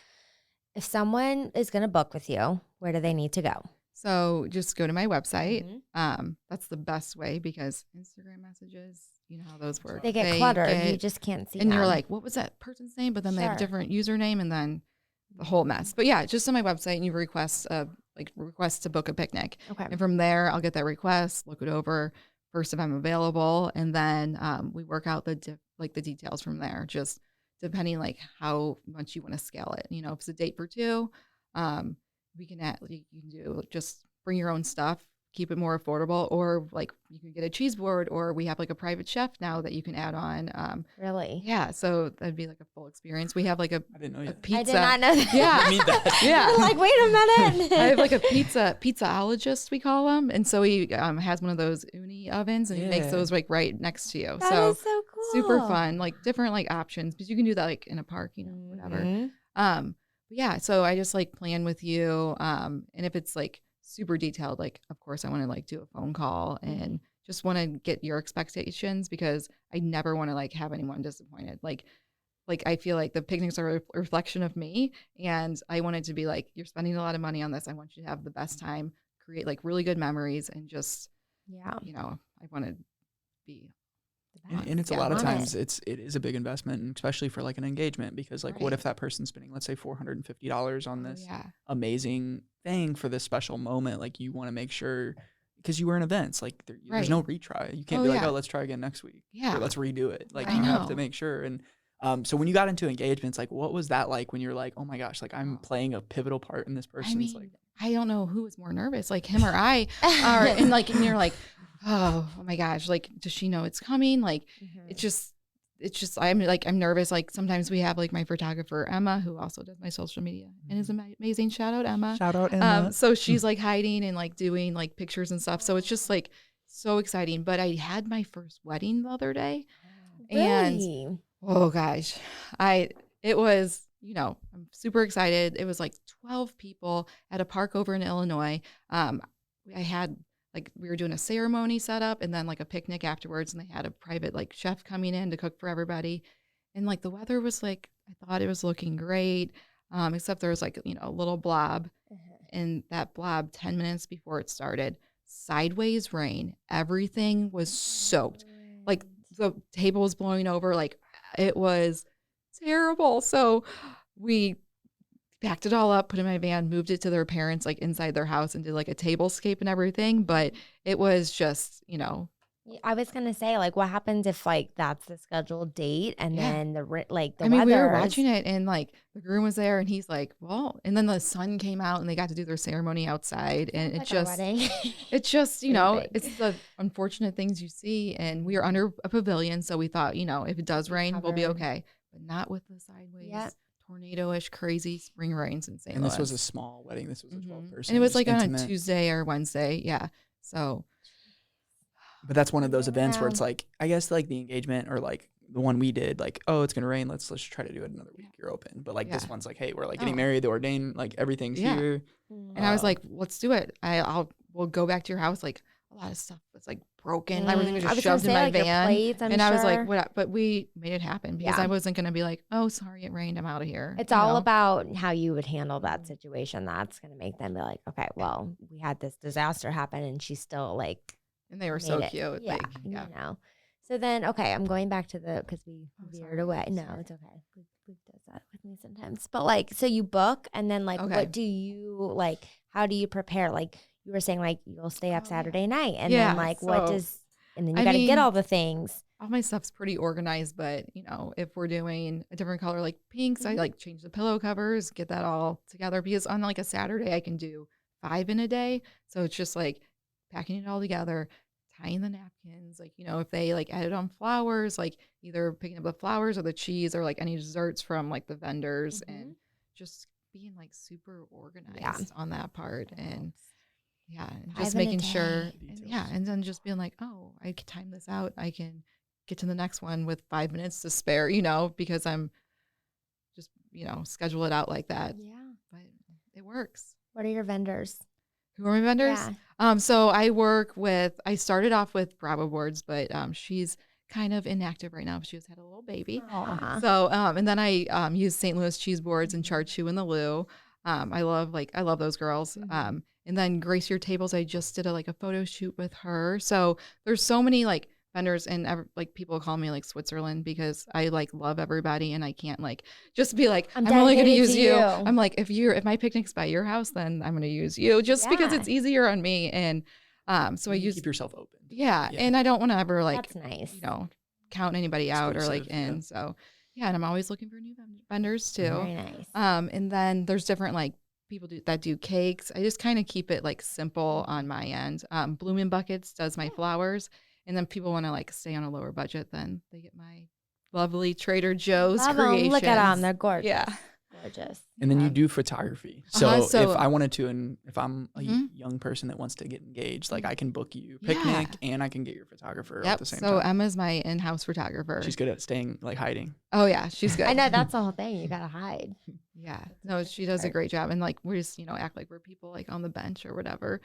if someone is going to book with you, where do they need to go? So just go to my website. Mhm. That's the best way because Instagram messages, you know how those work. They get cluttered. You just can't see and them. you're like, what was that person's name? But then they have a Sure. different username and then the whole mess. But yeah, just on my website and you request to book a picnic. Okay. And from there, I'll get that request, look it over first if I'm available, and then we work out the details from there. Just depending like how much you want to scale it. You know, if it's a date for two, we can you can do just bring your own stuff, keep it more affordable, or like you can get a cheese board, or we have like a private chef now that you can add on. Really? Yeah, so that'd be like a full experience. We have like I didn't know a you. pizza. I did not know that. Yeah, I need that. yeah. You're like, wait a minute. I have like a pizzaologist, we call him, and so he has one of those uni ovens, and he makes Yeah. those like right next to you. That So is so cool. super fun, like different like options, because you can do that like in a park, you know, whatever. Mhm. But yeah, so I just like plan with you, and if it's like super detailed, like of course I want to like do a phone call and just want to get your expectations because I never want to like have anyone disappointed. Like I feel like the picnics are a reflection of me, and I want it to be like you're spending a lot of money on this. I want you to have the best time, create like really good memories, and just Yeah. you know I want to be. And it's a Yeah, lot of on times it. it is a big investment, and especially for like an engagement, because like what Right. if that person's spending, let's say, $450 on Oh, this yeah. amazing thing for this special moment? Like you want to make sure, because you were in events, like there's Right. no retry. You can't Oh, be like, yeah. oh, let's try again next week. Yeah. Or let's redo it. Like I you have to know. make sure. And so when you got into engagements, like what was that like when you're like, oh my gosh, like I'm Oh. playing a pivotal part in this person's I mean, like. I don't know who was more nervous, like him or I. And you're like, oh my gosh, like does she know it's coming? Like Mhm. it's just I'm nervous. Like sometimes we have like my photographer Emma, who also does my social media and is amazing. Shout out Emma. Shout out Emma. So she's like hiding and like doing like pictures and stuff. So it's just like so exciting. But I had my first wedding the other day, and Really? oh gosh, it was, you know, I'm super excited. It was like 12 people at a park over in Illinois. I had like we were doing a ceremony setup and then like a picnic afterwards, and they had a private like chef coming in to cook for everybody. And like the weather was like I thought it was looking great, except there was like you know a little blob, and that blob 10 minutes before it started, sideways rain. Everything was soaked. Like the table was blowing over. Like it was terrible. So we packed it all up, put it in my van, moved it to their parents, like inside their house, and did like a tablescape and everything. But it was just, you know, I was gonna say, like, what happens if like that's the scheduled date and Yeah. then the I mean, we were weather is- watching it and like the groom was there and he's like, well, and then the sun came out and they got to do their ceremony outside. And like a wedding. it's just, you Pretty know, big. it's the unfortunate things you see. And we were under a pavilion. So we thought, you know, if it does rain, we'll be Covered. okay. But not with the sideways, Yep. tornado-ish, crazy spring rains in St. And Louis. this was a small wedding. This was a Mhm. 12-person. And it was like on a intimate. Tuesday or Wednesday. Yeah. So But that's one of those events where Yeah. it's like, I guess like the engagement or like the one we did, like, oh, it's gonna rain. Let's try to do it another week. You're open. But like this Yeah. one's like, hey, we're like getting Oh. married, the ordained, like everything's Yeah. here. and I was like, let's do it. We'll go back to your house. Like a lot of stuff was like broken. Everything was I just was gonna shoved in say, my like, your van. plates, I'm And I was sure. like, what? But we made it happen because Yeah. I wasn't going to be like, oh, sorry, it rained. I'm out of here. It's you all know? about how you would handle that situation. That's gonna make them be like, okay, well, we had this disaster happen, and she's still like, And they were so made it. cute. Yeah, Like, yeah. you know. So then, okay, I'm going back to because we Oh, veered sorry. away. No, Sorry. it's okay. Luke does that with me sometimes. But like, so you book, and then like, Okay. what do you like? How do you prepare? Like you were saying, like you'll stay up Oh, yeah. Saturday night, and Yeah, then like, what so, does? And then you I got to get mean, all the things. all my stuff's pretty organized, but you know, if we're doing a different color like pinks, I like change the pillow covers, get that all together because on like a Saturday I can do 5 in a day. So it's just like packing it all together, tying the napkins, like, you know, if they like added on flowers, like either picking up the flowers or the cheese or like any desserts from like the vendors and just being like super organized on that part. And yeah, and 5 just in a making sure, day. and yeah, and then just being like, oh, I can time this out. I can get to the next one with 5 minutes to spare, you know, because I'm just, you know, schedule it out like that. Yeah. But it works. What are your vendors? Who are my vendors? Yeah. So I started off with Bravo Boards, but she's kind of inactive right now. She just had a little baby. Aw. So, and then I use St. Louis cheese boards and Char Chew in the Lou. I love those girls. Mhm. And then Grace Your Tables, I just did a photo shoot with her. So there's so many like vendors, and like people call me like Switzerland because I like love everybody, and I can't like just be like I'm only going to use you. I'm like if my picnic's by your house, then I'm going to use you just because it's easier on me. And so I keep yourself open. Yeah, and I don't want to ever like that's nice. Count anybody out or like in. Yeah. So yeah, and I'm always looking for new vendors too. Very nice. And then there's different like people that do cakes. I just kind of keep it like simple on my end. Bloomin' Buckets does my flowers. And then people want to like stay on a lower budget, then they get my lovely Trader Joe's creations. Look at them. They're gorgeous. Yeah. Gorgeous. And then you do photography. So if I wanted to, and if I'm a young person that wants to get engaged, like I can book you picnic and I can get your photographer at the same time. So Emma's my in-house photographer. She's good at staying, like hiding. Oh yeah, she's good. I know, that's the whole thing. You got to hide. Yeah. No, she does a great job. And like, we just, act like we're people like on the bench or whatever.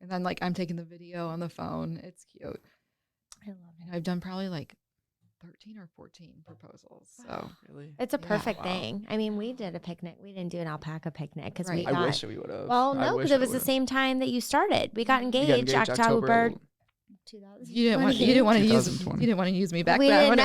And then like I'm taking the video on the phone. It's cute. I love it. I've done probably like 13 or 14 proposals. So really, it's a perfect thing. I mean, we did a picnic. We didn't do an alpaca picnic because we got. I wish we would have. Well, no, because it was the same time that you started. We got engaged October 2000. You didn't want to use me back then. That would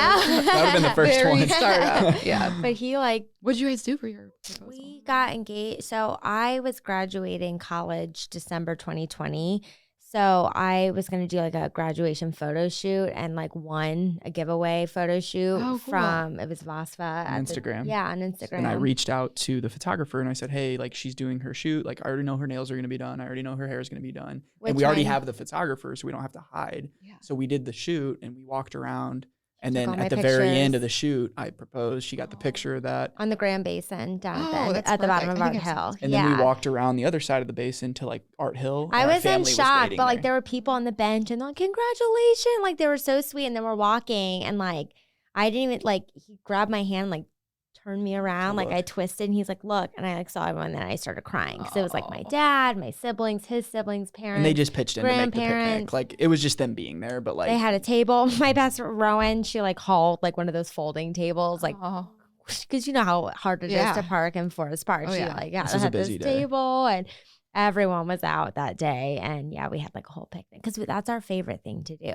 have been the first one. Startup. Yeah. But he like. What'd you guys do for your proposal? We got engaged. So I was graduating college December 2020. So I was going to do like a graduation photo shoot and like won a giveaway photo shoot from, it was Vasva. On Instagram. On Instagram. And I reached out to the photographer and I said, hey, like she's doing her shoot. Like I already know her nails are going to be done. I already know her hair is going to be done. And we already have the photographer, so we don't have to hide. Yeah. So we did the shoot and we walked around. And then at the very end of the shoot, I proposed. She got the picture of that. On the Grand Basin down at the bottom of Art Hill. And then we walked around the other side of the basin to like Art Hill. I was in shock, but like there were people on the bench and they're like, congratulations. Like they were so sweet. And then we're walking and like, I didn't even like, he grabbed my hand, like turned me around. Like I twisted and he's like, look. And I like saw everyone and then I started crying. Because it was like my dad, my siblings, his siblings, parents. And they just pitched in to make the picnic. Like it was just them being there. But like they had a table. My best Rowan, she like hauled like one of those folding tables. Like because you know how hard it is to park in Forest Park. She like had this table and everyone was out that day. And we had like a whole picnic because that's our favorite thing to do.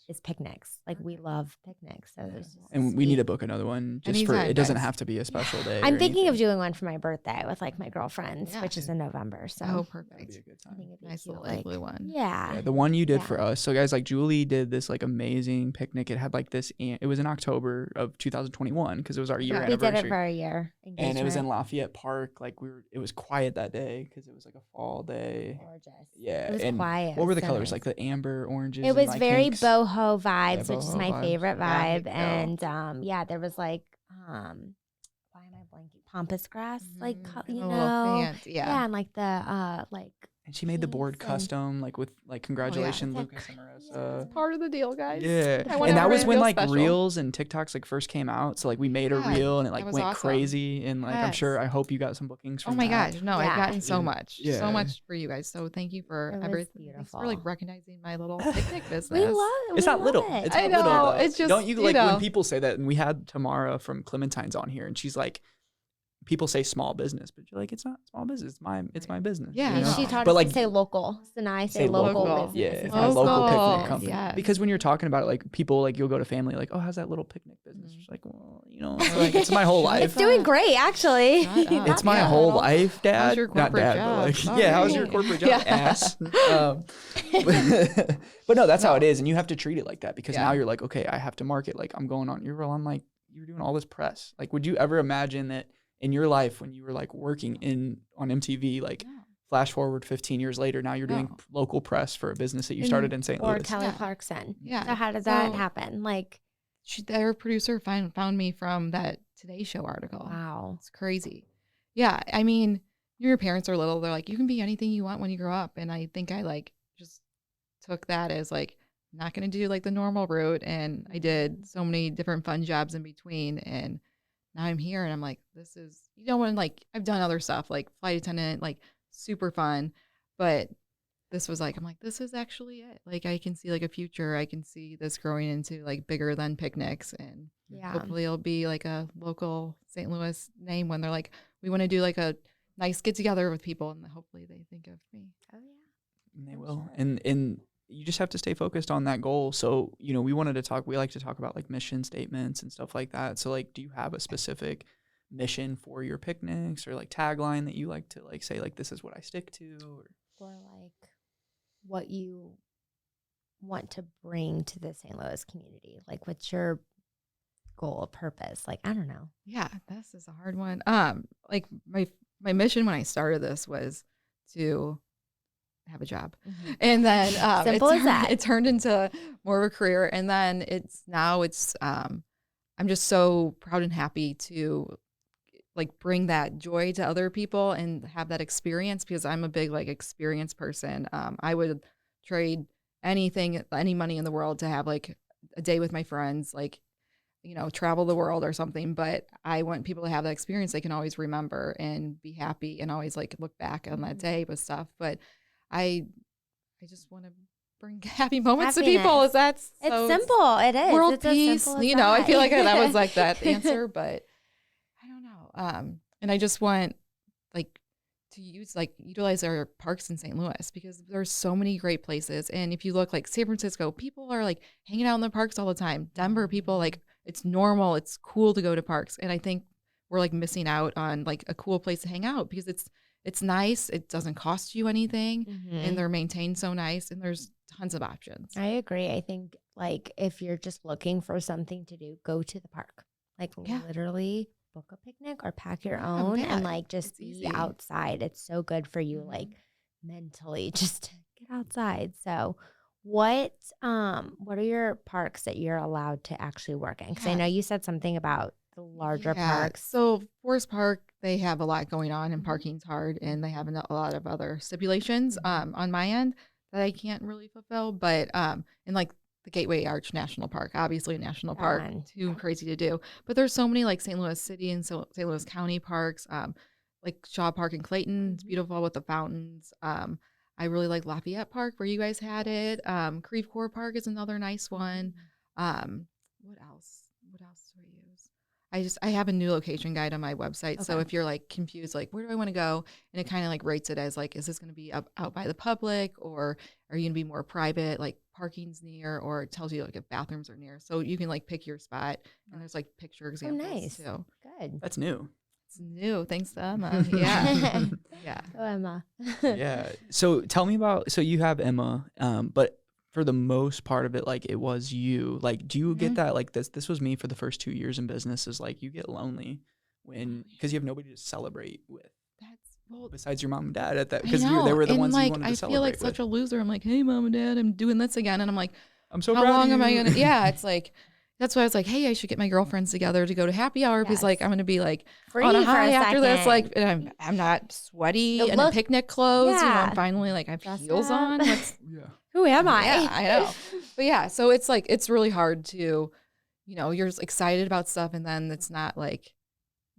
Is picnics. Like we love picnics. So and we need to book another one just for it doesn't have to be a special day. I'm thinking of doing one for my birthday with like my girlfriends, which is in November. So perfect. That'd be a good time. Nice little igloo one. Yeah. The one you did for us. So guys, like Julie did this like amazing picnic. It had like this. It was in October of 2021 because it was our year anniversary. We did it for a year. And it was in Lafayette Park. Like it was quiet that day because it was like a fall day. Gorgeous. Yeah. It was and quiet. What were the colors? Like the amber, oranges. It was and, like, very pinks. boho vibes, which is my vibes. favorite vibe. And there was like why am I blanking? Pampas grass, like and like the like. And she made the board custom, like with like congratulations, Lucas and Marissa. It's part of the deal, guys. Yeah, and that was when like Reels and TikToks like first came out. So like we made a reel and it like went crazy. And like I hope you got some bookings from my that. gosh, no, I've gotten so much for you guys. So thank you for everything. Thanks for like recognizing my little picnic business. We love it. It's not little. It's not little. Though. It's just don't you like when people say that? And we had Tamara from Clementine's on here, and she's like, people say small business, but you're like, it's not small business. It's my business. Yeah. You know? She taught us to say local. So now I say local business. Yeah. It's my local picnic company. Yeah. Because when you're talking about it, like people, like you'll go to family, like, oh, how's that little picnic business? She's like, well, like it's my whole life. It's doing great, actually. It's my whole life, Dad. How's your corporate job? But like, how's your corporate job? Ass. But no, that's how it is. And you have to treat it like that because now you're like, okay, I have to market. Like I'm going on your role. I'm like, you're doing all this press. Like, would you ever imagine that in your life when you were like working on MTV, like flash forward 15 years later, now you're doing local press for a business that you started in St. Louis. Or Kelly Clarkson. Yeah. So how did that happen? Like their producer found me from that Today Show article. Wow. It's crazy. Yeah. I mean, your parents are little. They're like, you can be anything you want when you grow up. And I think I like just took that as like, not going to do like the normal route. And I did so many different fun jobs in between. And now I'm here and I'm like, this is, when like I've done other stuff like flight attendant, like super fun. But this was like, I'm like, this is actually it. Like I can see like a future. I can see this growing into like bigger than picnics. And hopefully it'll be like a local St. Louis name when they're like, we want to do like a nice get together with people, and hopefully they think of me. Oh yeah. And they will. And you just have to stay focused on that goal. So, we like to talk about like mission statements and stuff like that. So like, do you have a specific mission for your picnics or like tagline that you like to like say like, this is what I stick to? Or like what you want to bring to the St. Louis community? Like, what's your goal, purpose? Like, I don't know. Yeah, this is a hard one. Like my mission when I started this was to have a job, and then Simple as that. It turned into more of a career, and then it's I'm just so proud and happy to like bring that joy to other people and have that experience, because I'm a big like experience person. I would trade anything, any money in the world to have like a day with my friends, like, travel the world or something. But I want people to have that experience they can always remember and be happy and always like look back on that day with stuff. But I just want to bring happy moments to people. It's simple. It is. World it's peace. I feel like that was like that answer, but I don't know. And I just want like to utilize our parks in St. Louis, because there's so many great places. And if you look like San Francisco, people are like hanging out in the parks all the time. Denver, people like, it's normal. It's cool to go to parks. And I think we're like missing out on like a cool place to hang out, because it's nice. It doesn't cost you anything, and they're maintained so nice, and there's tons of options. I agree. I think like if you're just looking for something to do, go to the park. Like literally book a picnic or pack your own and like just be outside. It's so good for you, like mentally, just to get outside. So what are your parks that you're allowed to actually work in? Because I know you said something about the larger parks. So Forest Park, they have a lot going on, and parking's hard, and they have a lot of other stipulations on my end that I can't really fulfill. But in like the Gateway Arch National Park, obviously a national park, too crazy to do. But there's so many like St. Louis City and St. Louis County parks, like Shaw Park in Clayton. It's beautiful with the fountains. I really like Lafayette Park, where you guys had it. Creve Coeur Park is another nice one. What else? What else do I use? I have a new location guide on my website. Okay. So if you're like confused, like where do I want to go? And it kind of like rates it as like, is this going to be out by the public, or are you going to be more private? Like parking's near, or it tells you like if bathrooms are near. So you can like pick your spot, and there's like picture examples too. Good. That's new. It's new. Thanks to Emma. Yeah. Yeah. Oh, Emma. Yeah. So tell me about, so you have Emma, but for the most part of it, like it was you, like, do you get that? Like this was me for the first 2 years in business, is like you get lonely because you have nobody to celebrate with. Besides your mom and dad at that, because they were the ones like, you wanted to celebrate. I feel like such a loser. I'm like, hey, mom and dad, I'm doing this again. And I'm like, I'm so how proud long of you. am I going to, it's like, that's why I was like, hey, I should get my girlfriends together to go to happy hour, because like I'm going to be like free on a high for after this, like, and I'm not sweaty in a picnic clothes. I'm finally like, I have heels on. Who am I? Yeah, I know. But so it's like, it's really hard to, you're excited about stuff, and then it's not like,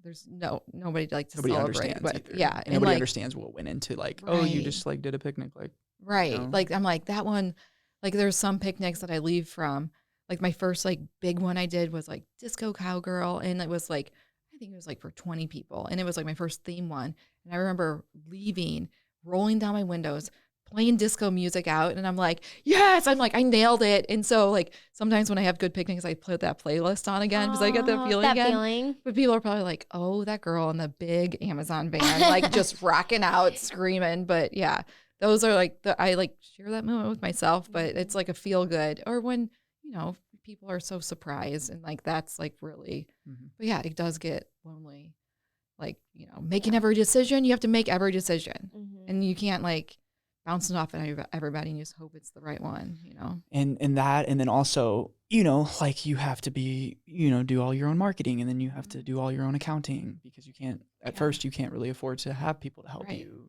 there's nobody like to celebrate with. Either. Yeah. And nobody understands what went into like, oh, you just like did a picnic. Like, Like, I'm like that one, like there's some picnics that I leave from. Like my first like big one I did was like Disco Cowgirl, and it was like, I think it was like for 20 people, and it was like my first theme one. And I remember leaving, rolling down my windows, playing disco music out, and I'm like, yes, I'm like, I nailed it. And so like sometimes when I have good picnics, I put that playlist on again, because I get that feeling again. But people are probably like, oh, that girl in the big Amazon van, like just rocking out, screaming. But yeah, those are like I like share that moment with myself, but it's like a feel good. Or when people are so surprised, and like that's like really, but yeah, it does get lonely. Like, making every decision, you have to make every decision, and you can't like bounce it off at everybody and just hope it's the right one, And that, and then also, like you have to be, do all your own marketing, and then you have to do all your own accounting, because you can't, at first you can't really afford to have people to help you,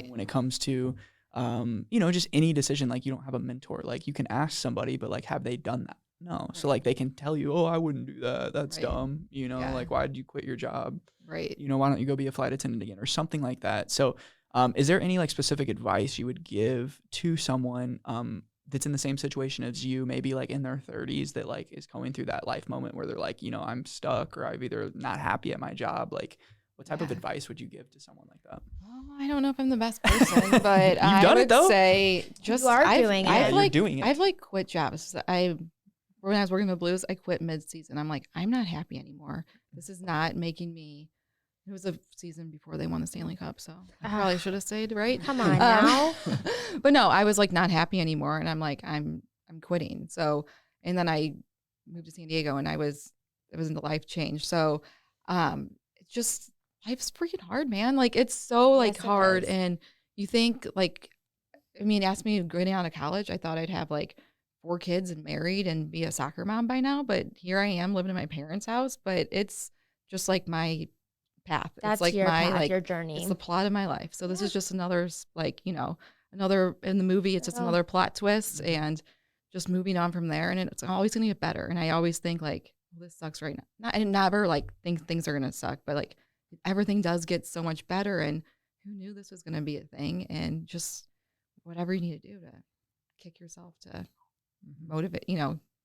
when it comes to, just any decision. Like you don't have a mentor, like you can ask somebody, but like, have they done that? No. Right. So like they can tell you, oh, I wouldn't do that. That's dumb. Like, why did you quit your job? Right. Why don't you go be a flight attendant again, or something like that? So is there any like specific advice you would give to someone that's in the same situation as you, maybe like in their 30s, that like is going through that life moment where they're like, I'm stuck, or I'm either not happy at my job? Like, What type of advice would you give to someone like that? Oh, I don't know if I'm the best person, but You've done it, though. Say just You are doing it. You're doing it. I've like quit jobs. When I was working the Blues, I quit mid-season. I'm like, I'm not happy anymore. This is not making me. It was a season before they won the Stanley Cup, so I probably should have stayed, right? Come on now. But no, I was like not happy anymore, and I'm like, I'm quitting. So, and then I moved to San Diego, and it was in the life change. So, it's just life's freaking hard, man. Like it's so like Yes, it hard, is. and you think like, I mean, ask me getting out of college, I thought I'd have like 4 kids and married and be a soccer mom by now, but here I am living in my parents' house. But it's just like my path. That's it's like your my path, like your journey. it's the plot of my life. So this is just another like, another in the movie, it's just another plot twist and just moving on from there. And it's always gonna get better. And I always think like, well, this sucks right now. I never like think things are gonna suck, but like everything does get so much better. And who knew this was gonna be a thing? And just whatever you need to do to kick yourself to motivate,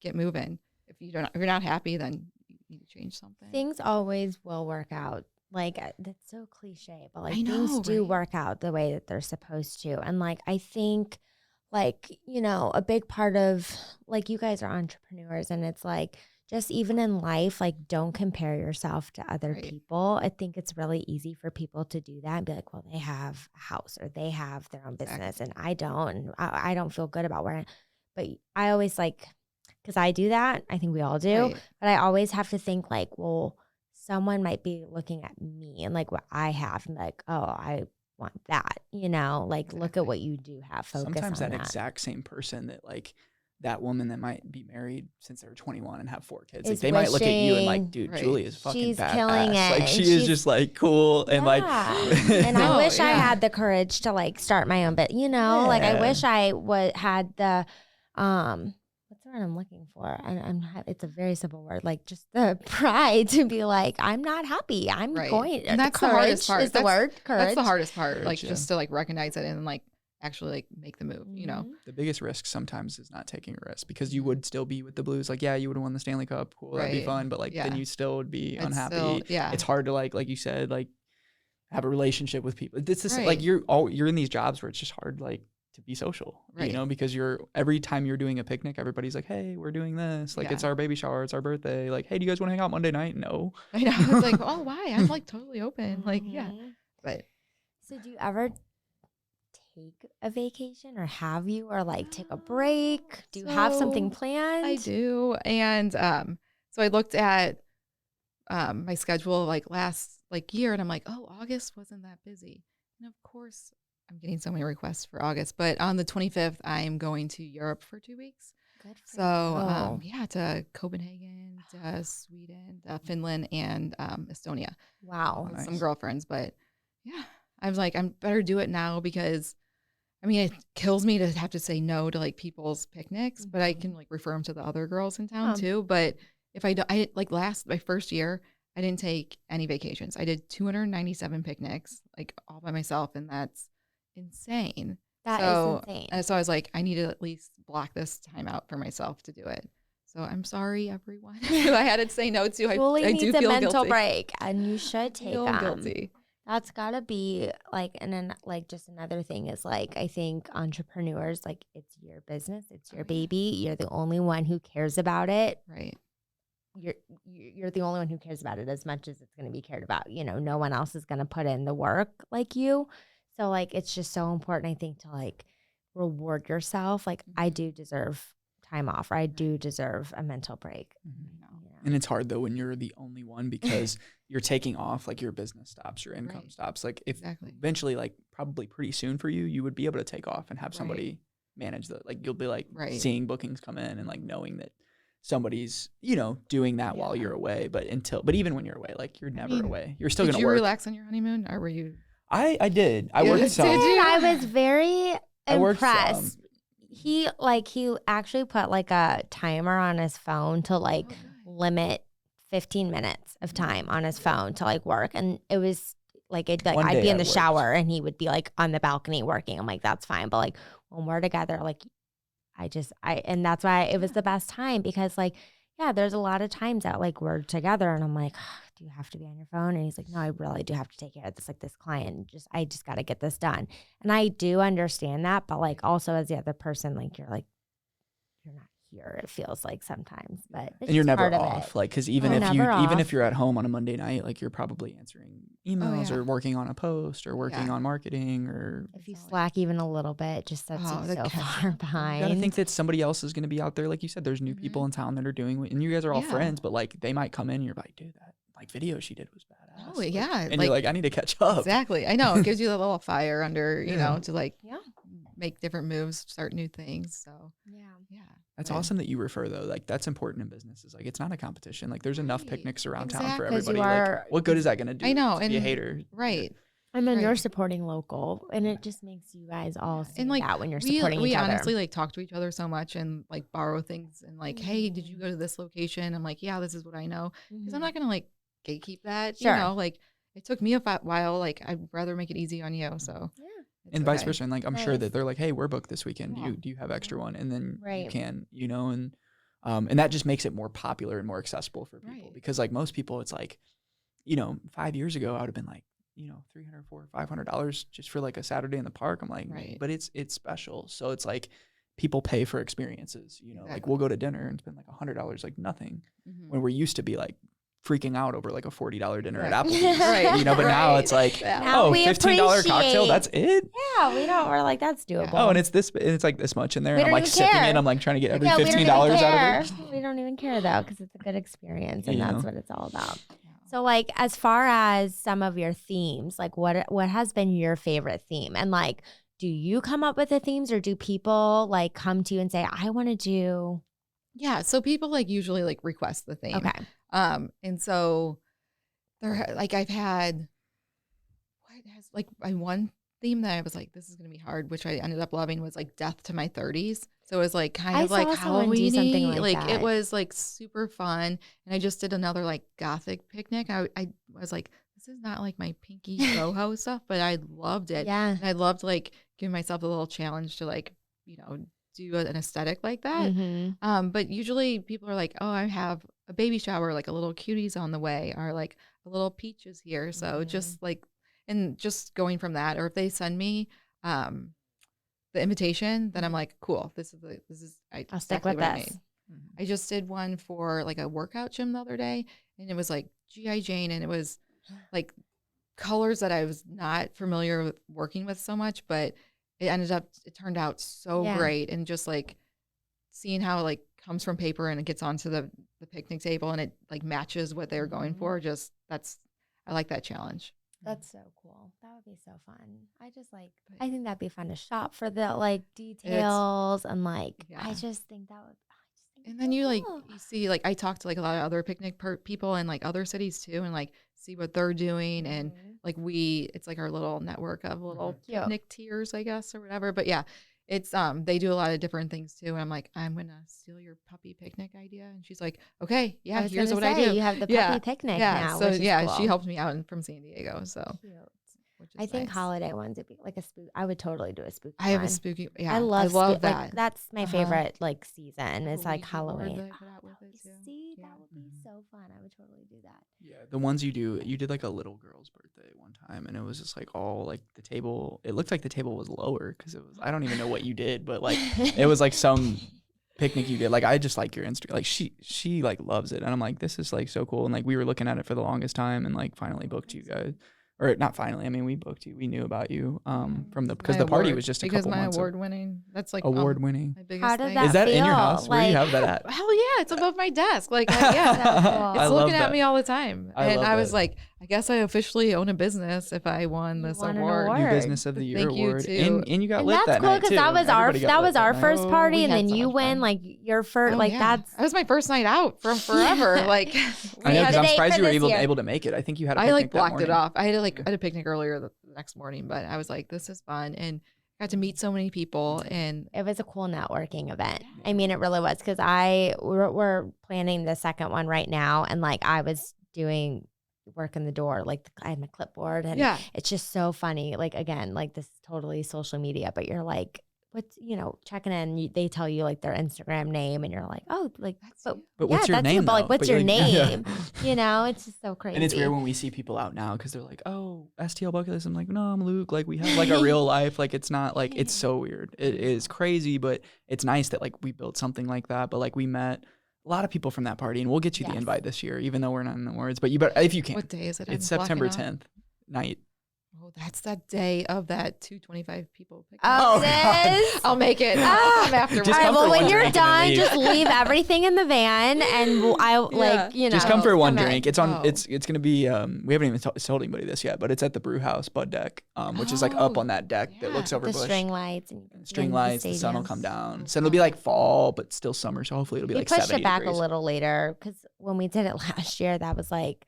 get moving. If you're not happy, then you need to change something. Things always will work out. Like that's so cliche, but like I know, things do right? work out the way that they're supposed to. And like I think like, a big part of like you guys are entrepreneurs and it's like just even in life, like don't compare yourself to other Right. people. I think it's really easy for people to do that and be like, well, they have a house or they have their own business and I don't. And I don't feel good about where but I always like, because I do that. I think we all do. Right. But I always have to think like, well, someone might be looking at me and like what I have and like, oh, I want that, like look at what you do have. Focus Sometimes on that exact same person that like that woman that might be married since they were 21 and have 4 kids, like Is they might look at you and like, wishing- dude, Right. Julie is fucking She's badass. killing it, Like and she is she's- just like cool and like. And I No, wish I yeah. had the courage to like start my own, but like I Yeah. wish I had the what's the word I'm looking for? And it's a very simple word, like just the pride to be like, I'm not happy. I'm Right. going. And that's the hardest part. Is the word courage? That's the hardest part. Like Courage, yeah. just to like recognize it and like actually like make the move, Mhm. The biggest risk sometimes is not taking a risk because you would still be with the Blues. Like, yeah, you would have won the Stanley Cup. Cool. That'd be Right. fun. But like, Yeah. then you still would be It's unhappy. still- yeah. It's hard to like you said, like have a relationship with people. It's the same, Right. like you're in these jobs where it's just hard, like to be social, Right. because every time you're doing a picnic, everybody's like, hey, we're doing this. Like, Yeah. it's our baby shower. It's our birthday. Like, hey, do you guys want to hang out Monday night? No. I know. It's like, oh, why? I'm like totally open. Like, yeah. Mhm. But So do you ever take a vacation or have you or like take a break? Do you have something So, planned? I do. And so I looked at my schedule like last year and I'm like, oh, August wasn't that busy. And of course I'm getting so many requests for August, but on the 25th I'm going to Europe for 2 weeks. Good for So you. to Copenhagen, to Sweden, Finland, and Estonia Wow. with Nice. some girlfriends. But yeah, I was like, I'm better do it now because I mean, it kills me to have to say no to like people's picnics, but I can like refer them to the other girls in town too. But if I don't, my first year, I didn't take any vacations. I did 297 picnics, like all by myself, and that's insane. That So- is insane. And so I was like, I need to at least block this time out for myself to do it. So I'm sorry, everyone, who I had to say no to. Julie I needs do a feel mental guilty. break, and you should I take feel them. guilty. That's gotta be like, and then like just another thing is like, I think entrepreneurs, like it's your business, it's your Oh, yeah. baby. You're the only one who cares about it. Right. You're the only one who cares about it as much as it's going to be cared about. No one else is going to put in the work like you. So like, it's just so important, I think, to like reward yourself. Like I do deserve time off, or I do deserve a mental break. Mhm. No. And it's hard though when you're the only one because you're taking off, like your business stops, your income Right. stops. Like if Exactly. eventually, like probably pretty soon for you, you would be able to take off and have Right. somebody manage like you'll be like Right. seeing bookings come in and like knowing that somebody's, doing that while Yeah. you're away. But even when you're away, like you're never mean, away. You're still Did going to you work. relax on your honeymoon, or were you? I did. I Yeah, worked did some. you? And I was very I worked some. impressed. He actually put like a timer on his phone to like Oh, good. limit 15 minutes of time on his phone to like work. And it was like, One I'd day be in I the worked. shower and he would be like on the balcony working. I'm like, that's fine. But like when we're together, like and that's why it was the best time because like, yeah, there's a lot of times that like we're together and I'm like, do you have to be on your phone? And he's like, no, I really do have to take care of this. Like this client, I just got to get this done. And I do understand that. But like also as the other person, like you're not here, it feels like sometimes, but it's and you're never part of off. it. Like, cause even if you're at home on a Monday night, like you're probably answering emails or working on a post or working on marketing, or if you slack even a little bit, it just sets you so far behind. You gotta think that somebody else is going to be out there. Like you said, there's new people in town that are doing, and you guys are all friends, but like they might come in and you're like, dude, that like video she did was badass. Oh yeah. And you're like, I need to catch up. Exactly. I know. It gives you that little fire under, you know, to like make different moves, start new things. So yeah. That's awesome that you refer though. Like that's important in business. Is like it's not a competition. Like there's enough picnics around town for everybody. Like what good is that gonna do? I know. To be a hater. Right. And then you're supporting local, and it just makes you guys all see that when you're supporting each other. We honestly like talk to each other so much and like borrow things and like, hey, did you go to this location? I'm like, yeah, this is what I know, because I'm not gonna like gatekeep that. You know, like it took me a while. Like I'd rather make it easy on you. So and vice versa. And like I'm sure that they're like, hey, we're booked this weekend. Do you have extra one? And then you can, you know, and that just makes it more popular and more accessible for people, because like most people, it's like, you know, 5 years ago I would have been like, you know, $300, $400, $500 just for like a Saturday in the park. I'm like, but it's special. So it's like people pay for experiences, you know, like we'll go to dinner and spend like $100, like nothing, when we're used to be like freaking out over like a $40 dinner at Applebee's, you know, but now it's like, oh, $15 cocktail, that's it. Yeah, we're like, that's doable. Oh, and it's like this much in there, and I'm like sipping it. I'm like trying to get every $15 out of it. We don't even care though, because it's a good experience, and that's what it's all about. So like, as far as some of your themes, like what has been your favorite theme? And like, do you come up with the themes, or do people like come to you and say, I want to do? Yeah. So people like usually like request the theme. Okay. And so there, like I've had, one theme that I was like, this is going to be hard, which I ended up loving, was like death to my 30s. So it was like kind of like Halloween, something like that. It was like super fun. And I just did another like gothic picnic. I was like, this is not like my pinky boho stuff, but I loved it. Yeah. And I loved like giving myself a little challenge to like, you know, do an aesthetic like that. Mm-hmm. But usually people are like, oh, I have a baby shower, like a little cutie's on the way, or like a little peach is here. So just like, and just going from that, or if they send me the invitation, then I'm like, cool, I'll stick with this. I just did one for like a workout gym the other day, and it was like G.I. Jane, and it was like colors that I was not familiar with working with so much, but it turned out so great. And just like seeing how it like comes from paper and it gets onto the picnic table and it like matches what they're going for. I like that challenge. That's so cool. That would be so fun. I think that'd be fun to shop for the like details and like, I just think that would. And then you like, you see, like I talk to like a lot of other picnic people in like other cities too, and like see what they're doing. And like it's like our little network of little picnic tiers, I guess, or whatever. But yeah, it's they do a lot of different things too. And I'm like, I'm gonna steal your puppy picnic idea. And she's like, okay, yeah, here's what I do. You have the puppy picnic now. So cool. She helped me out from San Diego. So cute. I think holiday ones would be like a spook. I would totally do a spooky. I have a spooky. Yeah, I love that. Like, that's my favorite like season. It's like Halloween. That would be so fun. I would totally do that. Yeah, the ones you did like a little girl's birthday one time, and it was just like all like the table. It looked like the table was lower because it was. I don't even know what you did, but like it was like some picnic you did. Like I just like your Instagram. Like she like loves it, and I'm like, this is like so cool. And like we were looking at it for the longest time, and like finally booked you guys. Or not finally. I mean, we booked you. We knew about you because the party was just a couple months. Because my award-winning. That's like award-winning. My biggest How did thing. that Is that feel? in your house? Where do you have that at? Hell yeah, it's above my desk. Like yeah, Cool. it's looking at me all the time. And I was that. like, I guess I officially own a business if I won this award. New Business of the Year Thank you award. too. And you got And lit that's that cool night too. that was our first party, we and had then so you much win fun. like your first That was my first night out from forever. Like I know, because I'm surprised you were year. able to make it. I think you had a I picnic like blocked that it off. I had a picnic earlier the next morning, but I was like, this is fun, and got to meet so many people, and it was a cool networking event. I mean, it really was, because we're planning the second one right now, and like I was doing work in the door, like I had my clipboard, and it's just so funny. Like again, like this is totally social media, but you're like, what's, checking in, they tell you like their Instagram name and you're like, oh, like, but what's your name? But like, what's your name? Yeah. It's just so crazy. And it's weird when we see people out now because they're like, oh, STL bucket list. I'm like, no, I'm Luke. Like we have like a real life. Like it's not like, it's so weird. It is crazy, but it's nice that like we built something like that. But like we met a lot of people from that party and we'll get you the invite this year, even though we're not in the awards, but you better, if you can. What day is it? It's September 10th night. Oh, that's that day of that 225 people. Oh, it is? I'll make it. I'll come afterwards. All right, well, when you're done, just leave everything in the van, and just come for one drink. It's on. It's gonna be. We haven't even told anybody this yet, but it's at the Brew House Bud Deck, which is like up on that deck that looks over the Bush. string lights. The sun will come down. So it'll be like fall, but still summer. So hopefully it'll be like 70 degrees. We pushed it back degrees. A little later because when we did it last year, that was like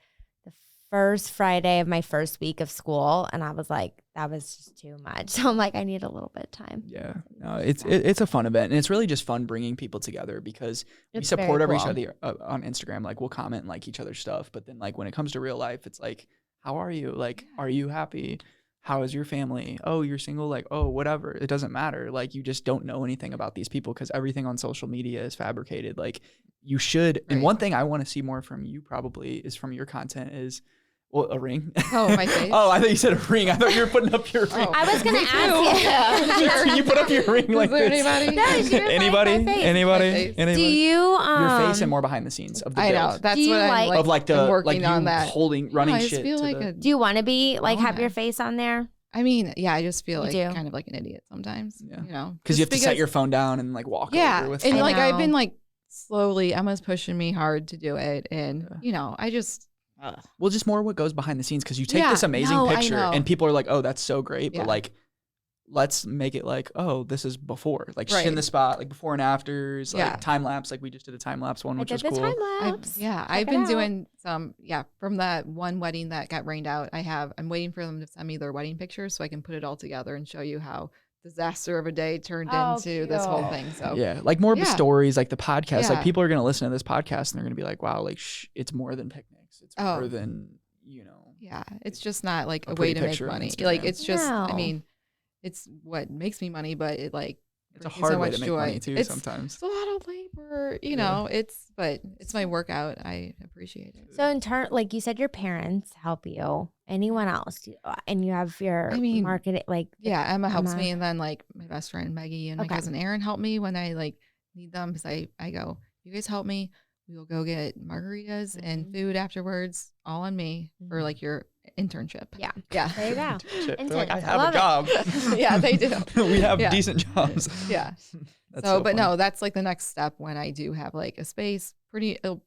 first Friday of my first week of school, and I was like, that was just too much. So I'm like, I need a little bit of time. Yeah, no, it's a fun event, and it's really just fun bringing people together because we support each other on Instagram. Like we'll comment and like each other's stuff, but then like when it comes to real life, it's like, how are you? Like, are you happy? How is your family? Oh, you're single? Like, oh, whatever. It doesn't matter. Like, you just don't know anything about these people because everything on social media is fabricated. Like, you should. And one thing I want to see more from you probably is from your content is, well, a ring. Oh, my face. Oh, I thought you said a ring. I thought you were putting up your ring. I was going to ask you. Yeah. You put up your ring like there this. Anybody? No, Anybody? Do you your face and more behind the scenes of the build. I know. That's what I'm of like the working like on you that. running shit. Do you want to be like have your face on there? I mean, yeah, I just feel like do. kind of like an idiot sometimes. Yeah. Because you have to set your phone down and like walk over with and stuff. like I've been like slowly, Emma's pushing me hard to do it, and I just. Well, just more what goes behind the scenes because you take this amazing picture and people are like, oh, that's so great. But like, let's make it like, oh, this is before. Like in the spot, like before and afters, like time lapse. Like we just did a time lapse one, which was cool. Time lapse. I've been doing some, from that one wedding that got rained out. I'm waiting for them to send me their wedding pictures so I can put it all together and show you how disaster of a day turned into this whole thing. So like more of the stories, like the podcast, like people are going to listen to this podcast and they're going to be like, wow, like it's more than picnics. It's more than, Yeah. It's just not like a way to make money. Instagram. Like it's just, I mean, it's what makes me money, but it like, it's a hard way to make money too sometimes. It's a lot of labor, but it's my workout. I appreciate it. So in turn, like you said, your parents help you. Anyone else? And you have your marketing, like Emma helps me, and then like my best friend Maggie and my cousin Erin help me when I like need them because I go, you guys help me. We will go get margaritas and food afterwards, all on me for like your internship. Yeah. There you go. They're like, I have a job. Yeah, they do. We have decent jobs. Yeah. But no, that's like the next step when I do have like a space. It'll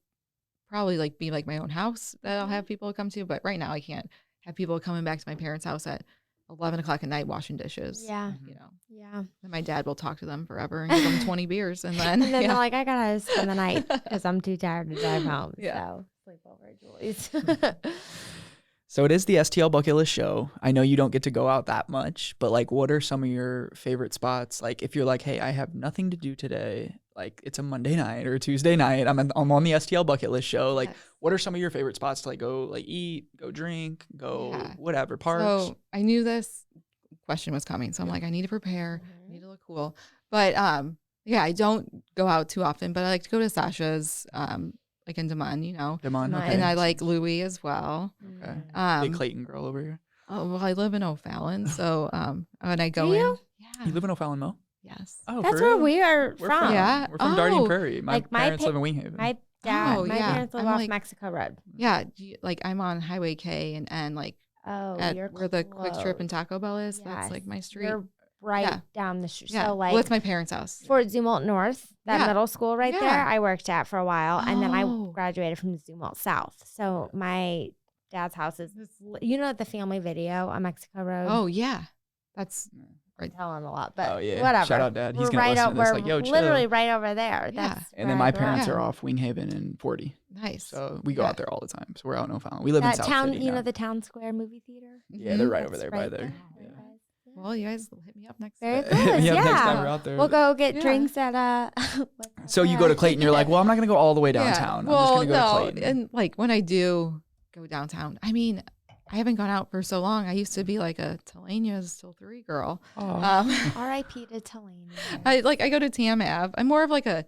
probably like be like my own house that I'll have people come to. But right now I can't have people coming back to my parents' house at 11 o'clock at night washing dishes. Yeah. And my dad will talk to them forever and give them 20 beers. And then they're like, I got to spend the night because I'm too tired to drive home. So sleep over at Julie's. So it is the STL Bucket List show. I know you don't get to go out that much, but like, what are some of your favorite spots? Like if you're like, hey, I have nothing to do today, like it's a Monday night or a Tuesday night, I'm on the STL Bucket List show. Like what are some of your favorite spots to like go like eat, go drink, go whatever, parks? So I knew this question was coming. So I'm like, I need to prepare. I need to look cool. But I don't go out too often, but I like to go to Sasha's, like in Demond, Demond, okay. And I like Louis as well. Okay. Big Clayton girl over here. Oh, well, I live in O'Fallon. So when I go in. Yeah. You live in O'Fallon, Mo? Yes. Oh, that's where we are from. Yeah. We're from Darien Prairie. My parents live in Winghaven. My parents live off Mexico Road. Yeah. Like I'm on Highway K and like you're where the Quick Trip and Taco Bell is. Yes. That's like my street. You're right down the street. Yeah. So like it's my parents' house. Fort Zumwalt North, that middle school right there, I worked at for a while. And then I graduated from Zumwalt South. So my dad's house is, the family video on Mexico Road? Oh, yeah. That's right. Telling a lot, but whatever. Shout out, Dad. He's going to listen to this. Like, yo, chill. Literally right over there. Yeah. And then my parents are off Winghaven and 40. Nice. So we go out there all the time. So we're out in O'Fallon. We live in South City now. The Town Square movie theater? Yeah, they're right over there by there. Well, you guys hit me up next time. Next time we're out there. We'll go get drinks at So you go to Clayton, you're like, well, I'm not going to go all the way downtown. Well, I'm just going to go to Clayton. And like when I do go downtown, I mean, I haven't gone out for so long. I used to be like a Telania's till 3 girl. R.I.P. to Telania. I go to Tam Ave. I'm more of like a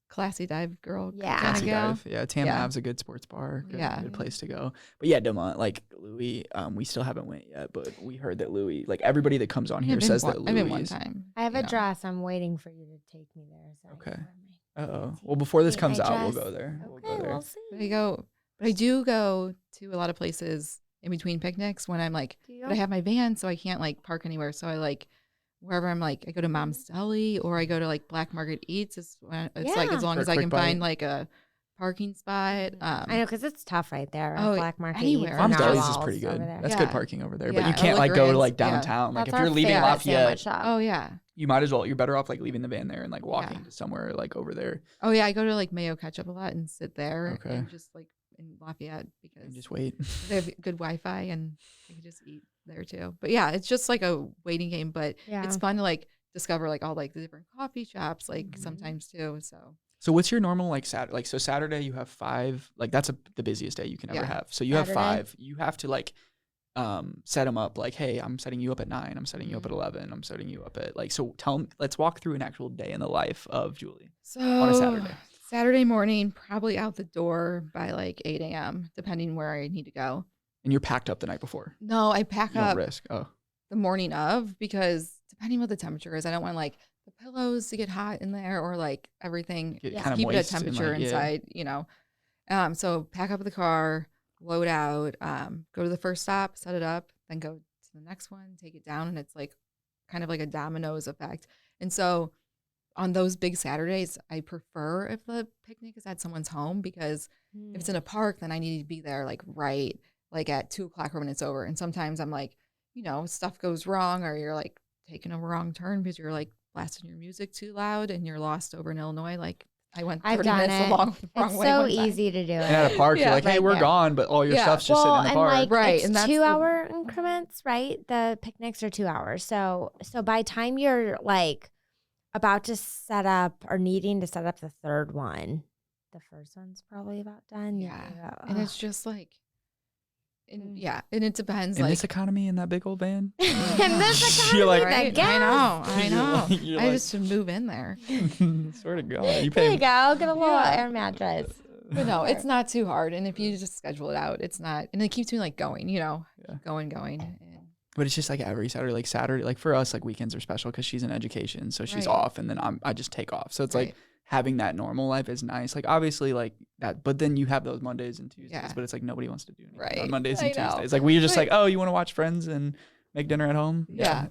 classy dive girl. Yeah. Classy gal. dive. Yeah, Tam Ave's a good sports bar. Good place to go. But yeah, Demont, like Louis, we still haven't went yet, but we heard that Louis, like everybody that comes on here says that Louis. I've been one time. I have a dress. I'm waiting for you to take me there. So okay. Well, before this comes out, we'll go there. Okay, we'll see. But I do go to a lot of places in between picnics when I'm like, but I have my van, so I can't like park anywhere. So I like wherever I'm like, I go to Mom's Deli or I go to like Black Market Eats. It's like as long as I can find like a parking spot. I know because it's tough right there. Black Market anywhere. Eats. Mom's Deli's is pretty good. That's good parking over there. But you Yeah, can't like go to like downtown. Like That's if you're leaving Lafayette, oh yeah, you might as well. You're better off like leaving the van there and like walking to somewhere like over there. Oh yeah, I go to like Mayo Ketchup a lot and sit there Okay. and just like in Lafayette because And just wait. they have good Wi-Fi and I can just eat there too. But yeah, it's just like a waiting game, but it's fun to like discover like all like the different coffee shops like sometimes too. So what's your normal like Saturday? Like so Saturday you have 5. Like that's the busiest day you can ever have. So you have 5. You have to like set them up like, hey, I'm setting you up at 9. I'm setting you up at 11. I'm setting you up at like. So let's walk through an actual day in the life of Julie. So on a Saturday. Saturday morning, probably out the door by like 8 a.m. depending where I need to go. And you're packed up the night before. No, I pack up risk. the morning of because depending what the temperature is, I don't want like the pillows to get hot in there or like everything Get keep it at temperature inside, you know. So pack up the car, load out, go to the first stop, set it up, then go to the next one, take it down, and it's like kind of like a dominoes effect. And so on those big Saturdays, I prefer if the picnic is at someone's home because if it's in a park, then I need to be there like right like at 2 o'clock when it's over. And sometimes I'm like, you know, stuff goes wrong or you're like taking a wrong turn because you're like blasting your music too loud and you're lost over in Illinois. Like I went 30 minutes the wrong way. It's so easy to do it. And at a park, you're like, hey, we're gone, but all your stuff's just sitting in the park. Like, right. It's And that's 2-hour increments, right? The picnics are 2 hours. So by the time you're like about to set up or needing to set up the third one, the first one's probably about done. And it's just like, and it depends. In like this economy, in that big old van. In this economy, You're like, right? I know. You're I like, just should move in there. Swear to God. There you go. Get a little air mattress. But no, it's not too hard. And if you just schedule it out, it's not, and it keeps me like going, you know, going. And but it's just like every Saturday, like for us, like weekends are special because she's in education. So she's off and then I just take off. So it's like having that normal life is nice. Like obviously like that, but then you have those Mondays and Tuesdays, but it's like nobody wants to do anything on Mondays and Tuesdays. Like we're just like, oh, you want to watch Friends and make dinner at home? Yeah.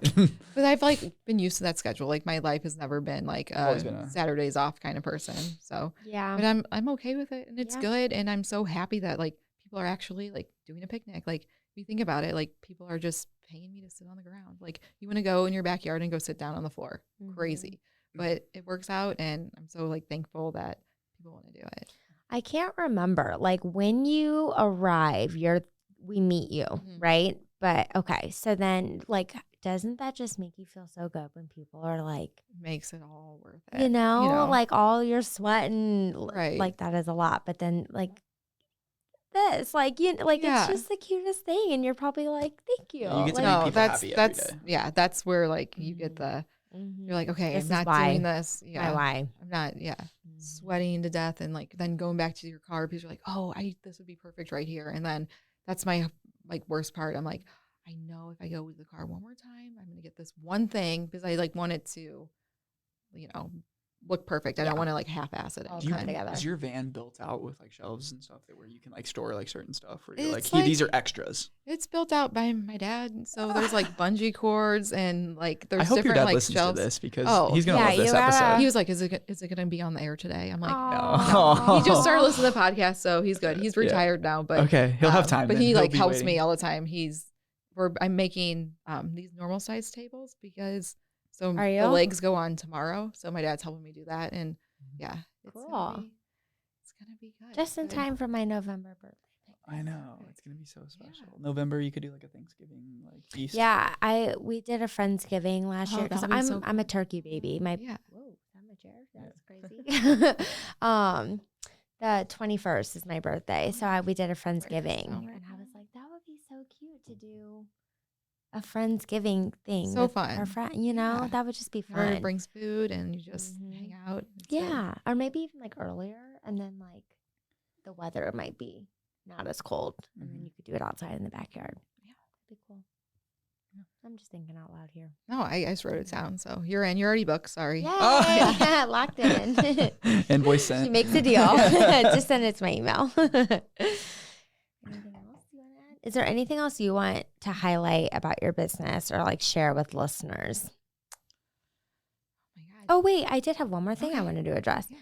But I've like been used to that schedule. Like my life has never been like a Saturdays off kind of person. So but I'm okay with it and it's good. And I'm so happy that like people are actually like doing a picnic. Like if you think about it, like people are just paying me to sit on the ground. Like you want to go in your backyard and go sit down on the floor. Crazy. But it works out and I'm so like thankful that people want to do it. I can't remember like when you arrive, we meet you, right? But okay, so then like doesn't that just make you feel so good when people are like makes it all worth it? You know, like all your sweat and right. like that is a lot. But then like this, like it's just the cutest thing, and you're probably like, thank you. Yeah, you get to like, make people happy every day. That's where like you get the you're like, okay, I'm not doing this. Why? I'm not sweating to death and like then going back to your car because you're like, oh, this would be perfect right here. And then that's my like worst part. I'm like, I know if I go with the car one more time, I'm gonna get this one thing because I like want it to, you know, look perfect. I don't want to like half-ass it. Is your van built out with like shelves and stuff where you can like store like certain stuff where you're like, It's like these are extras? It's built out by my dad, so there's like bungee cords and like there's I hope different your dad like listens shelves. to this because he's gonna love this episode. He was like, is it gonna be on the air today? I'm like, no. He just started listening to the podcast, so he's good. He's retired now, but okay, he'll have time. But then. he He'll like be helps waiting. me all the time. I'm making these normal size tables because the legs go on tomorrow. So my dad's helping me do that, and it's cool. It's gonna be good. Just in time for my November birthday. I know it's gonna be so special. November, you could do like a Thanksgiving like feast. Yeah, we did a Friendsgiving last year because I'm a turkey baby. Whoa, I'm a chair. That's crazy. The 21st is my birthday, so we did a Friendsgiving, and I was like, that would be so cute a Friendsgiving thing. So with fun. Our friend, you know, Yeah. that would just be Everyone fun. brings food and you just Mhm. hang out. It's good. Yeah. Or maybe even like earlier and then like the weather might be not as cold and then you could do it outside in the backyard. Yeah. That'd be cool. I'm just thinking out loud here. No, I just wrote it down. So you're in. You're already booked. Sorry. Yay! Oh. Locked in. Invoice sent. She makes a deal. Just send it to my email. Anything else you want to add? Is there anything else you want to highlight about your business or like share with listeners? Oh my God. Oh, wait. I did have one more thing I Okay. wanted to address. Yeah.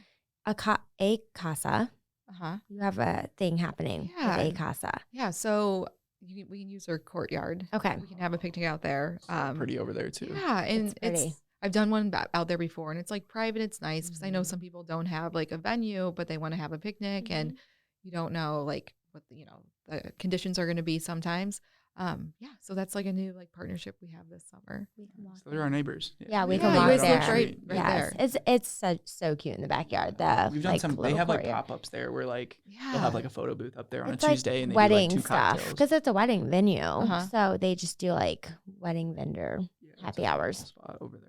A casa. Uh-huh. You have a thing happening Yeah. with a casa. Yeah. So we can use our courtyard. Okay. We can have a picnic out there. Pretty over there too. Yeah. And It's pretty. I've done one out there before and it's like private. It's nice because I know Mhm. some people don't have like a venue, but they want to have a picnic and you don't know like what the, the conditions are going to be sometimes. Yeah. So that's like a new like partnership we have this summer. We can walk So they're our neighbors. Yeah, we Yeah, can you walk guys there. live right Yes. there. It's so cute in the backyard. The We've done like, some. They little have like courtyard. pop-ups there where like Yeah. they'll have like a photo booth up there on It's a like Tuesday and they wedding do like 2 stuff cocktails. because it's a wedding venue. Uh-huh. So they just do like wedding vendor. Yeah, happy it's a hours. spot over there.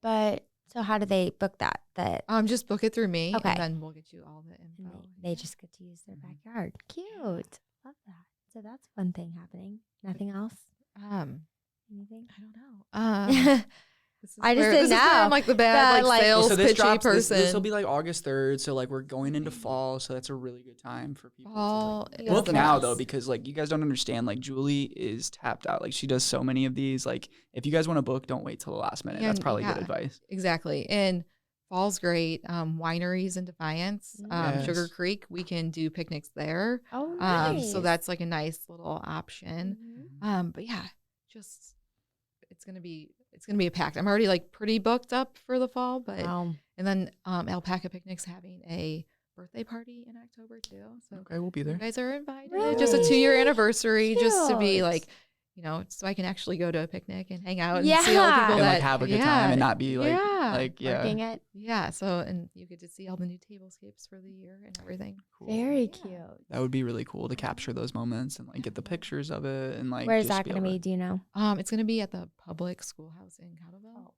But so how do they book that? Just book it through me. Okay. And then we'll get you all the And info. they just get to use their backyard. Cute. Love that. So that's one thing happening. Nothing else? Anything? I don't know. This is I just where- didn't this is where know. I'm like the bad Like- sales So this pitchy drops. person. This will be like August 3rd. So like we're going into fall. So that's a really good time for people. Fall to is like, book the now best. though, because like you guys don't understand. Like Julie is tapped out. Like she does so many of these. Like if you guys want to book, don't wait till the last minute. That's And- probably good yeah. advice. Exactly. And fall's great. Wineries in Defiance, Yes. Sugar Creek, we can do picnics there. Oh, nice. So that's like a nice little option. Mhm. But yeah, just it's gonna be a packed. I'm already like pretty booked up for the fall, but Wow. and then Alpaca Picnic's having a birthday party in October too. So Okay, we'll be you there. guys are invited. Really? Just a 2-year anniversary, just to be Cute. like, so I can actually go to a picnic and hang out and see all the people Yeah. And that like have a good yeah, time and not be like yeah. yeah. Working it. Yeah, so and you get to see all the new tablescapes for the year and everything. Cool. Very Yeah. cute. That would be really cool to capture those moments and like get the pictures of it and like. Where's just that going to able be? Do you know? It's gonna be at the public schoolhouse in Cowdeville.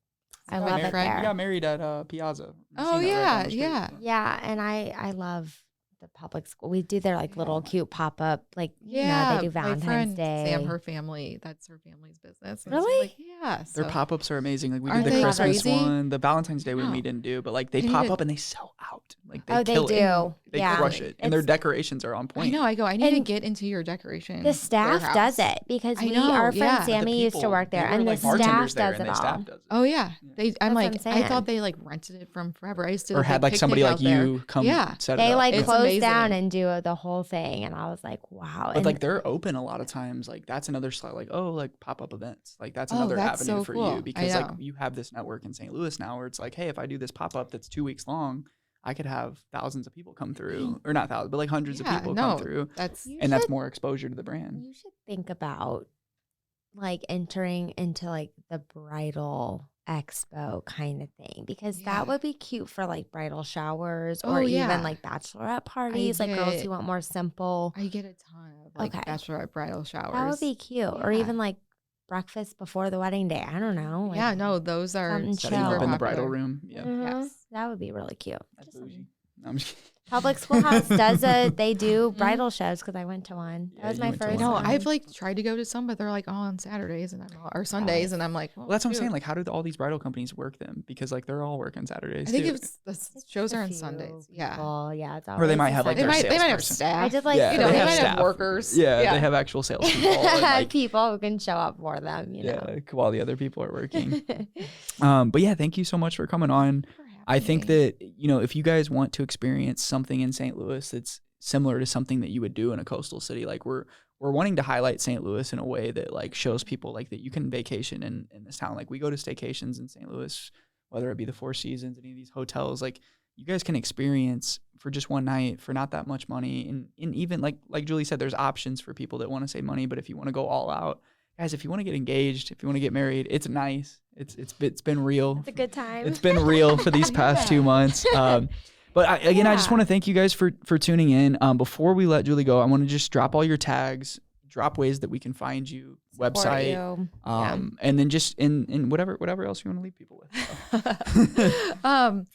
I We love got it married- there. We got married at Piazza. You've Oh, seen it, right, yeah, down the street. yeah. Yeah, and I love the public school. We do their like little cute pop up, like they do my Valentine's friend Day. Sam, her family, that's her family's business. And Really? Like, yeah. Their So, pop-ups are amazing. Like we did Aren't the they Christmas crazy? one, the Valentine's Day one No. we didn't do, but like they I need pop to- up and they sell out. Like they Oh, they kill do. it. They Yeah. crush it, and their It's- decorations are on point. I know. I need to And get into your decoration. The staff warehouse. does it because I know, our friend yeah. The Sammy used to people, work there, they were, and the like, staff bartenders there, does and it the all. staff does it. Oh yeah, Yeah. I'm That's what like, I'm I thought saying. they like rented it from forever. I used to Or had like somebody like you come Yeah. set it They up. like It's close down amazing. and do the whole thing, and I was like, wow. But And like they're open a lot of times. Like that's another slot. Like like pop up events. Like that's Oh, another that's avenue so for cool. you I because like know. you have this network in St. Louis now where it's like, hey, if I do this pop up that's 2 weeks long, I could have thousands of people come through, or not thousands, but like hundreds of Yeah, people no, come through, That's You and that's should- more exposure to the brand. you should think about like entering into like the bridal expo kind of thing because Yeah. that would be cute for like bridal showers Oh, or yeah. even like bachelorette parties, like girls get- who want more simple. I get a ton of like Okay. bachelorette bridal showers. That would be cute. Or Yeah. even like breakfast before the wedding day. I don't know. Like, Yeah, no, those are something Setting chill. up in the popular. bridal room. Yeah. Mhm. Yes. That would be really cute. That's Just bougie. something. No, I'm just kidding. Public schoolhouse they do Mhm. bridal shows because I went to one. Yeah, That was you my went to first one. No, one. I've like tried to go to some, but they're like all on Saturdays and or Sundays, and I'm like, Well, that's what I'm saying. shoot. Like, how do all these bridal companies work them? Because like they're all working Saturdays I think too. it's the It's shows a are on few Sundays. Yeah, people. Yeah, it's Or they might have, like, they their might have salesperson. staff. I did like Yeah, you know, they they have might staff. have workers. Yeah, they have actual salespeople. and, like, people who can show up for them. You know. yeah, while the other people are working. But yeah, thank you so much for coming on. I think that, if you guys want to experience something in St. Louis that's similar to something that you would do in a coastal city, like we're wanting to highlight St. Louis in a way that like shows people like that you can vacation in this town. Like we go to staycations in St. Louis, whether it be the Four Seasons, any of these hotels, like you guys can experience for just one night for not that much money. And even like Julie said, there's options for people that want to save money, but if you want to go all out, guys, if you want to get engaged, if you want to get married, it's nice. It's been real. It's a good time. It's been real for these past 2 months. But I just want to thank you guys for tuning in. Before we let Julie go, I want to just drop all your tags. drop ways that we can find you, Support website, you. and then just in whatever else you want to leave people with. So.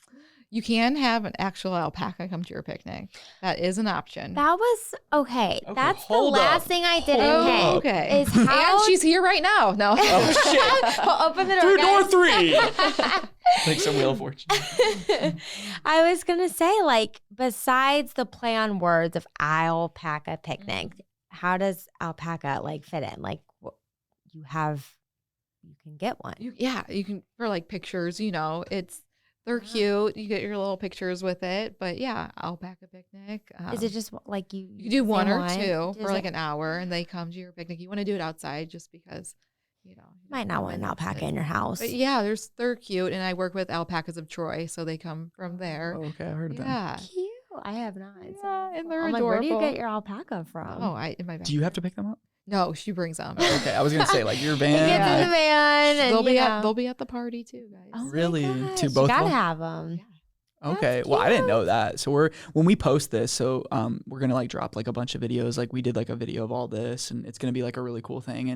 You can have an actual alpaca come to your picnic. That is an option. That was okay. That's the hold last up. thing I didn't Hold hit. up. Okay. Is how And she's here right now. No. Oh shit! Open the door, Through door guys. 3. Like some Wheel of Fortune. I was gonna say, like, besides the play on words of Alpaca Picnic, how does alpaca like fit in? Like, you can get one. You can for like pictures. They're cute. You get your little pictures with it. But yeah, alpaca picnic. Is it just like you? You do one say or two Does for like it- an hour, and they come to your picnic. You want to do it outside just because, you Might not want an alpaca in your house. But yeah, they're cute, and I work with Alpacas of Troy, so they come from there. Oh, okay, I heard of that. Yeah. Cute. I have not. Yeah, and they're I'm like, where do you adorable. get your alpaca from? Oh, in my bag. Do you have to pick them up? No, she brings them. Okay, I was gonna say like your It van. gets in the like- van, and They'll be at the party too, guys. Oh my Really? gosh, To you both of gotta them? have them. Okay. That's Well, I didn't know cute. that. So when we post this, so we're gonna like drop like a bunch of videos. Like we did like a video of all this, and it's gonna be like a really cool thing.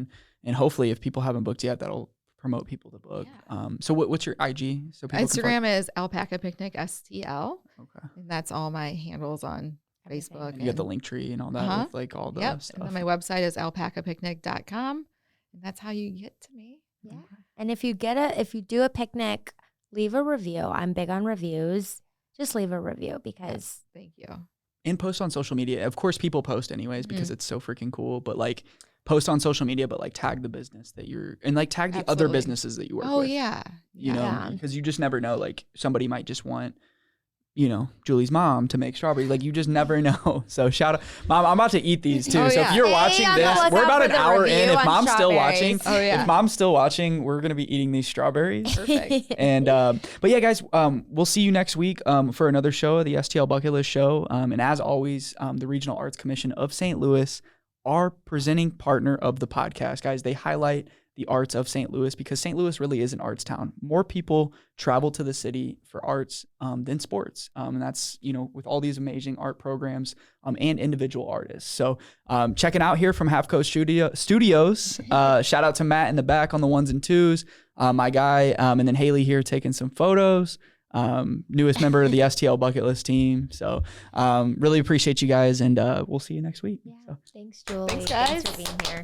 And hopefully, if people haven't booked yet, that'll promote people to book. Yeah. So what's your IG? So people Instagram is Alpaca Picnic STL, Okay. and that's all my handles on Everything. Facebook. You got the link tree and all that with like all the Yep. stuff. And then my website is alpacapicnic.com, and that's how you get to me. Yeah. And if you do a picnic, leave a review. I'm big on reviews. Just leave a review because Thank you. And post on social media. Of course, people post anyways because it's so freaking cool. But like post on social media, but like tag the business that you're and like tag the other Absolutely. business that you work Oh with. yeah. You know, Yeah. because you just never know. Like somebody might just want, Julie's mom to make strawberries. Like you just never know. So shout out, Mom. I'm about to eat these too. Oh, So yeah. if you're Stay watching on the this, lookout we're about for an the hour in. review If on Mom's still watching, strawberries. Oh, yeah. if Mom's still watching, we're gonna be eating these strawberries. Perfect. And but yeah, guys, we'll see you next week for another show, the STL Bucket List Show. And as always, the Regional Arts Commission of St. Louis, our presenting partner of the podcast, guys. They highlight the arts of St. Louis because St. Louis really is an arts town. More people travel to the city for arts than sports. And that's, with all these amazing art programs and individual artists. So check it out here from Half Coast Studios. Shout out to Matt in the back on the 1s and 2s, my guy, and then Haley here taking some photos. Newest member of the STL Bucket List team. So really appreciate you guys, and we'll see you next week. Yeah. So. Thanks, Julie. Thanks, guys. Thanks for being here.